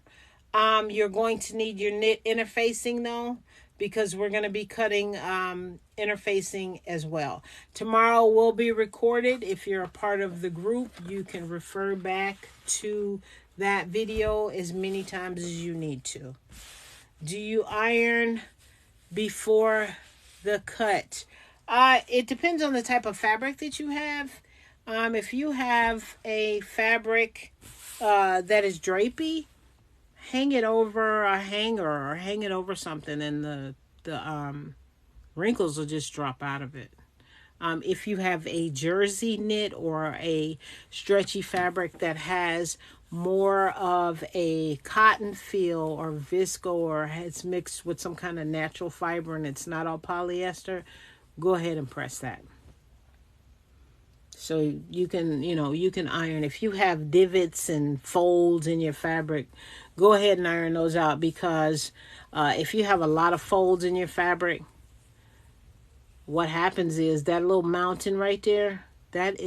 You're going to need your knit interfacing though, because we're going to be cutting interfacing as well. Tomorrow will be recorded. If you're a part of the group, you can refer back to that video as many times as you need to. Do you iron before the cut? It depends on the type of fabric that you have. If you have a fabric that is drapey, hang it over a hanger or hang it over something, and the wrinkles will just drop out of it. If you have a jersey knit or a stretchy fabric that has more of a cotton feel or visco, or it's mixed with some kind of natural fiber and it's not all polyester, go ahead and press that. So you can iron. If you have divots and folds in your fabric, go ahead and iron those out, because if you have a lot of folds in your fabric, what happens is that little mountain right there, that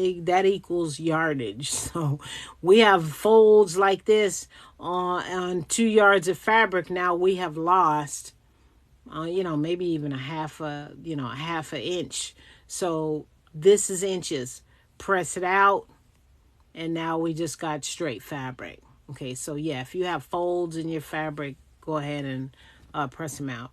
equals yardage. So we have folds like this on 2 yards of fabric. Now we have lost maybe even a half an inch. So this is inches. Press it out, and now we just got straight fabric. Okay, so yeah, if you have folds in your fabric, go ahead and press them out.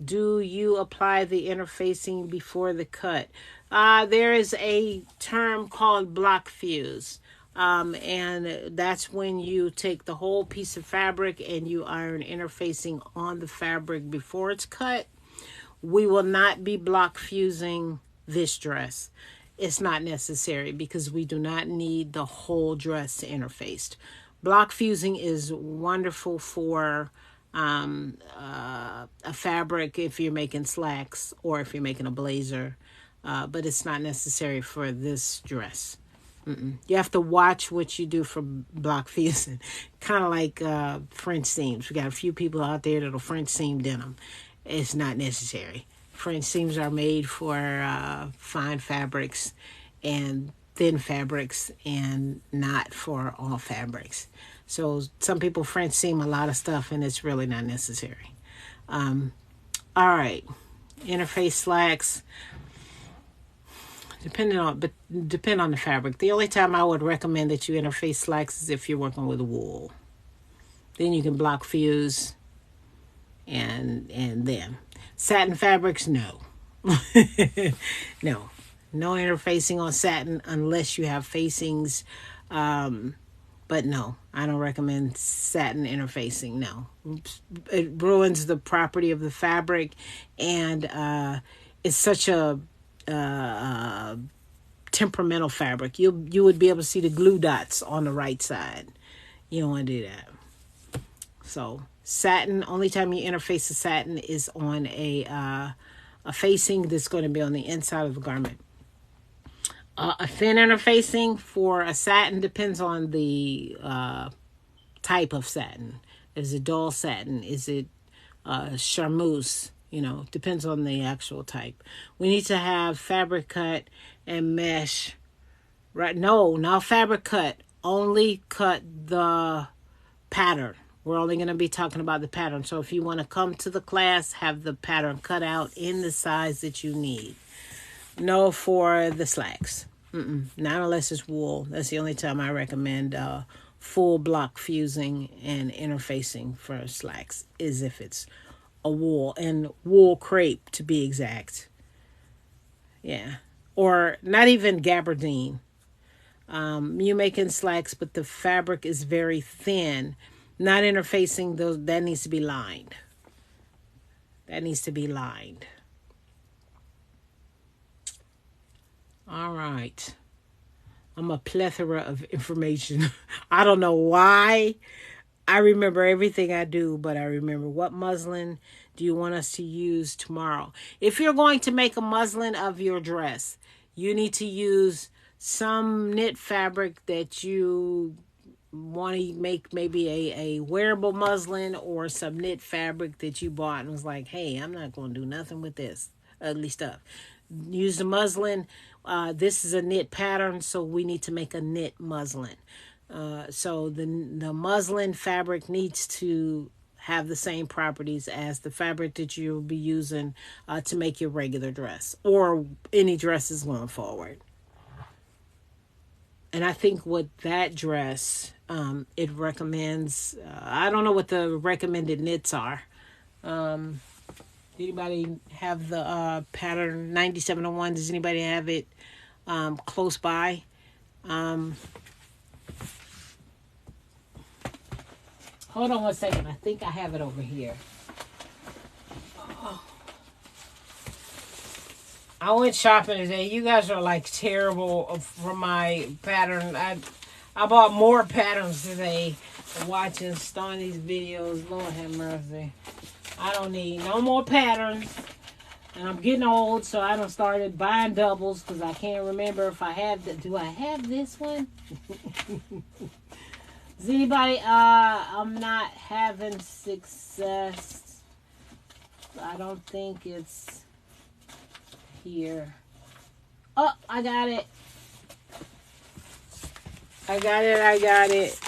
Do you apply the interfacing before the cut? There is a term called block fuse. And that's when you take the whole piece of fabric and you iron interfacing on the fabric before it's cut. We will not be block fusing this dress. It's not necessary because we do not need the whole dress interfaced. Block fusing is wonderful for a fabric if you're making slacks or if you're making a blazer, but it's not necessary for this dress. You have to watch what you do for block fusing. Kind of like French seams. We got a few people out there that'll French seam denim. It's not necessary. French seams are made for fine fabrics and thin fabrics, and not for all fabrics. So some people French seam a lot of stuff, and it's really not necessary. All right, interface slacks. Depend on the fabric. The only time I would recommend that you interface slacks is if you're working with wool. Then you can block fuse and them. Satin fabrics, no. No interfacing on satin unless you have facings. But no, I don't recommend satin interfacing. No, it ruins the property of the fabric, and it's such a temperamental fabric. You would be able to see the glue dots on the right side. You don't want to do that. So Satin, only time you interface the satin is on a facing that's going to be on the inside of the garment. A thin interfacing for a satin depends on the type of satin. Is it dull satin? Is it charmeuse? You know, depends on the actual type. We need to have fabric cut and mesh. Right? No, not fabric cut. Only cut the pattern. We're only going to be talking about the pattern. So if you want to come to the class, have the pattern cut out in the size that you need. No for the slacks. Not unless it's wool. That's the only time I recommend full block fusing and interfacing for slacks, is if it's a wool, and wool crepe to be exact. Yeah. Or not even gabardine. You making slacks, but the fabric is very thin. Not interfacing, those, that needs to be lined. That needs to be lined. All right. I'm a plethora of information. I don't know why I remember everything I do, but I remember what muslin do you want us to use tomorrow. If you're going to make a muslin of your dress, you need to use some knit fabric that you want to make, maybe a wearable muslin, or some knit fabric that you bought and was like, hey, I'm not going to do nothing with this ugly stuff. Use the muslin. This is a knit pattern, so we need to make a knit muslin. So the muslin fabric needs to have the same properties as the fabric that you'll be using to make your regular dress or any dresses going forward. And I think with that dress, it recommends, I don't know what the recommended knits are. Anybody have the pattern 9701? Does anybody have it close by? Hold on one second. I think I have it over here. Oh. I went shopping today. You guys are like terrible for my pattern. I bought more patterns today watching Stoney's videos. Lord have mercy. I don't need no more patterns. And I'm getting old, so I done started buying doubles because I can't remember if I have the. Do I have this one? Is anybody, I'm not having success. I don't think it's here. Oh, I got it. I got it.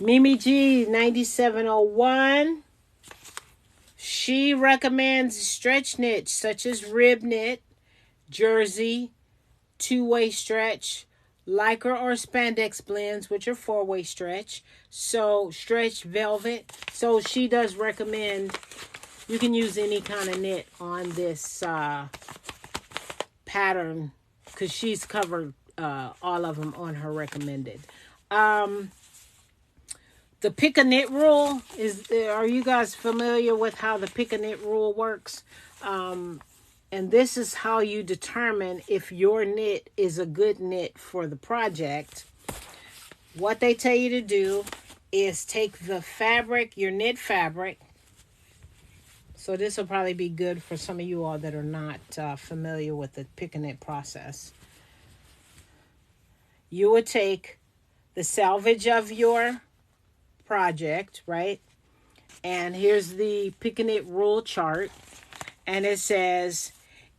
Mimi G 9701. She recommends stretch knits such as rib knit, jersey, two-way stretch, lycra or spandex blends, which are four-way stretch. So stretch velvet. So she does recommend you can use any kind of knit on this pattern because she's covered all of them on her recommended. The pick a knit rule is, are you guys familiar with how the pick a knit rule works? And this is how you determine if your knit is a good knit for the project. What they tell you to do is take the fabric, your knit fabric. So this will probably be good for some of you all that are not familiar with the pick a knit process. You would take the selvage of your project, right? And here's the pick a knit rule chart. And it says,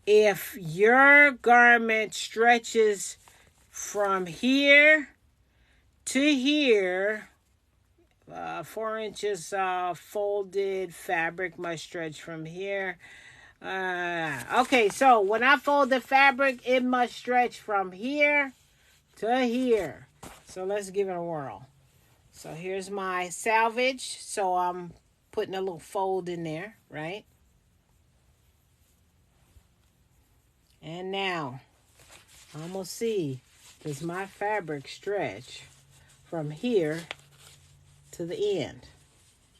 if your garment stretches from here to here, 4 inches folded fabric must stretch from here. Okay, so when I fold the fabric, it must stretch from here to here. So let's give it a whirl. So here's my selvage. So I'm putting a little fold in there, right? And now I'm going to see, does my fabric stretch from here to the end?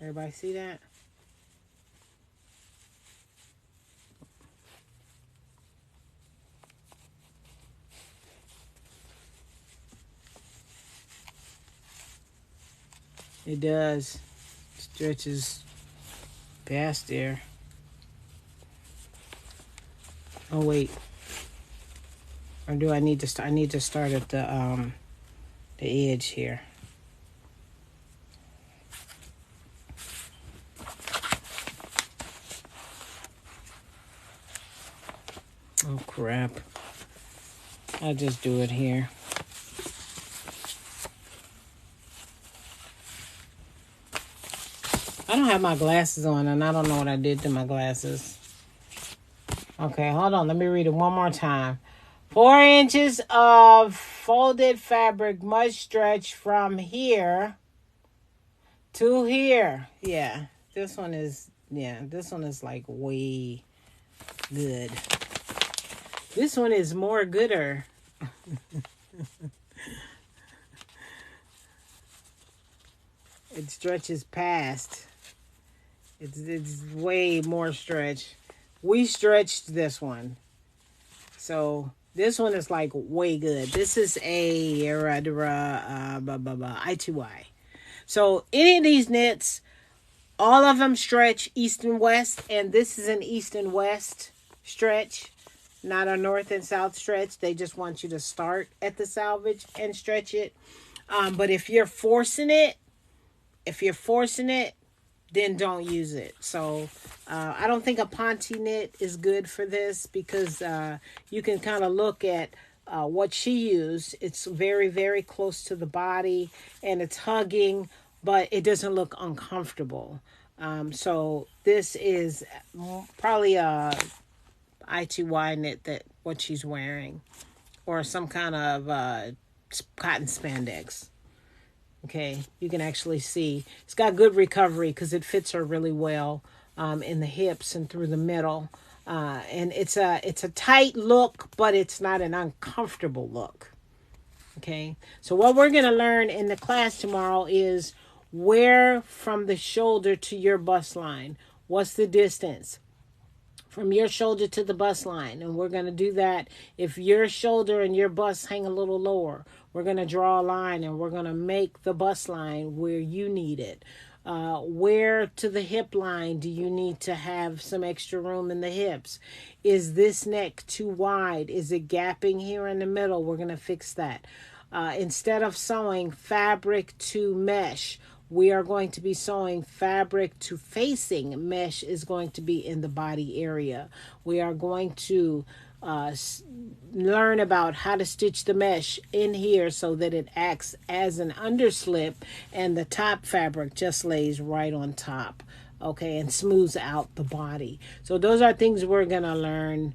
Everybody see that? It does. Stretches past there. Oh wait. Or do I need to start? I need to start at the edge here. Oh crap. I'll just do it here. I don't have my glasses on, and I don't know what I did to my glasses. Okay, hold on. Let me read it one more time. 4 inches of folded fabric must stretch from here to here. Yeah, this one is like way good. This one is more gooder. It stretches past. It's way more stretch. We stretched this one. So this one is like way good. This is a ITY. So any of these knits, all of them stretch east and west, and this is an east and west stretch, not a north and south stretch. They just want you to start at the selvage and stretch it. But if you're forcing it, then don't use it. So I don't think a Ponte knit is good for this, because you can kind of look at what she used. It's very, very close to the body, and it's hugging, but it doesn't look uncomfortable. So this is probably a ITY knit, that what she's wearing, or some kind of cotton spandex. Okay, you can actually see it's got good recovery because it fits her really well in the hips and through the middle. And it's a tight look, but it's not an uncomfortable look. Okay, so what we're going to learn in the class tomorrow is where from the shoulder to your bust line. What's the distance from your shoulder to the bust line? And we're going to do that. If your shoulder and your bust hang a little lower, we're going to draw a line, and we're going to make the bust line where you need it. Where to the hip line do you need to have some extra room in the hips? Is this neck too wide? Is it gapping here in the middle? We're going to fix that. Instead of sewing fabric to mesh, we are going to be sewing fabric to facing. Mesh is going to be in the body area. We are going to learn about how to stitch the mesh in here so that it acts as an underslip, and the top fabric just lays right on top, okay, and smooths out the body. So those are things we're gonna learn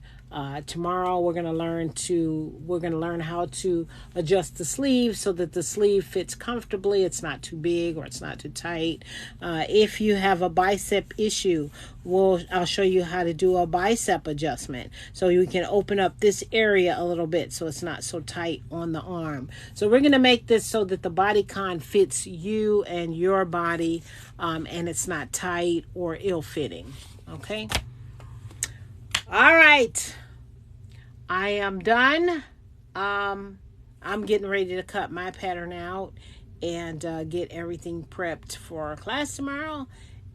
tomorrow. We're gonna learn how to adjust the sleeve so that the sleeve fits comfortably. It's not too big or it's not too tight. If you have a bicep issue, I'll show you how to do a bicep adjustment, so you can open up this area a little bit so it's not so tight on the arm. So we're gonna make this so that the bodycon fits you and your body, and it's not tight or ill-fitting. Okay. All right, I am done. I'm getting ready to cut my pattern out and get everything prepped for our class tomorrow.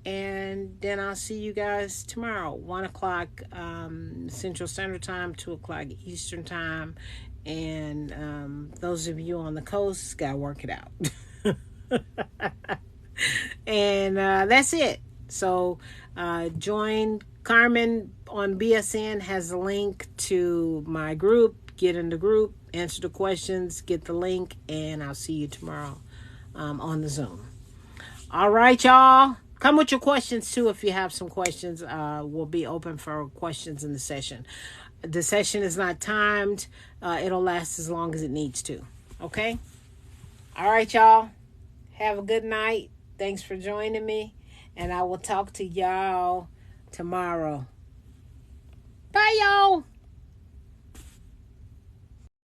And then I'll see you guys tomorrow, 1 o'clock Central Standard Time, 2 o'clock Eastern Time. And those of you on the coast, gotta work it out. And that's it. So join Carmen on BSN, has a link to my group. Get in the group, answer the questions, get the link, and I'll see you tomorrow on the Zoom. All right, y'all. Come with your questions too. If you have some questions, we'll be open for questions in the session. The session is not timed. It'll last as long as it needs to. Okay? All right, y'all. Have a good night. Thanks for joining me. And I will talk to y'all tomorrow. Bye, y'all.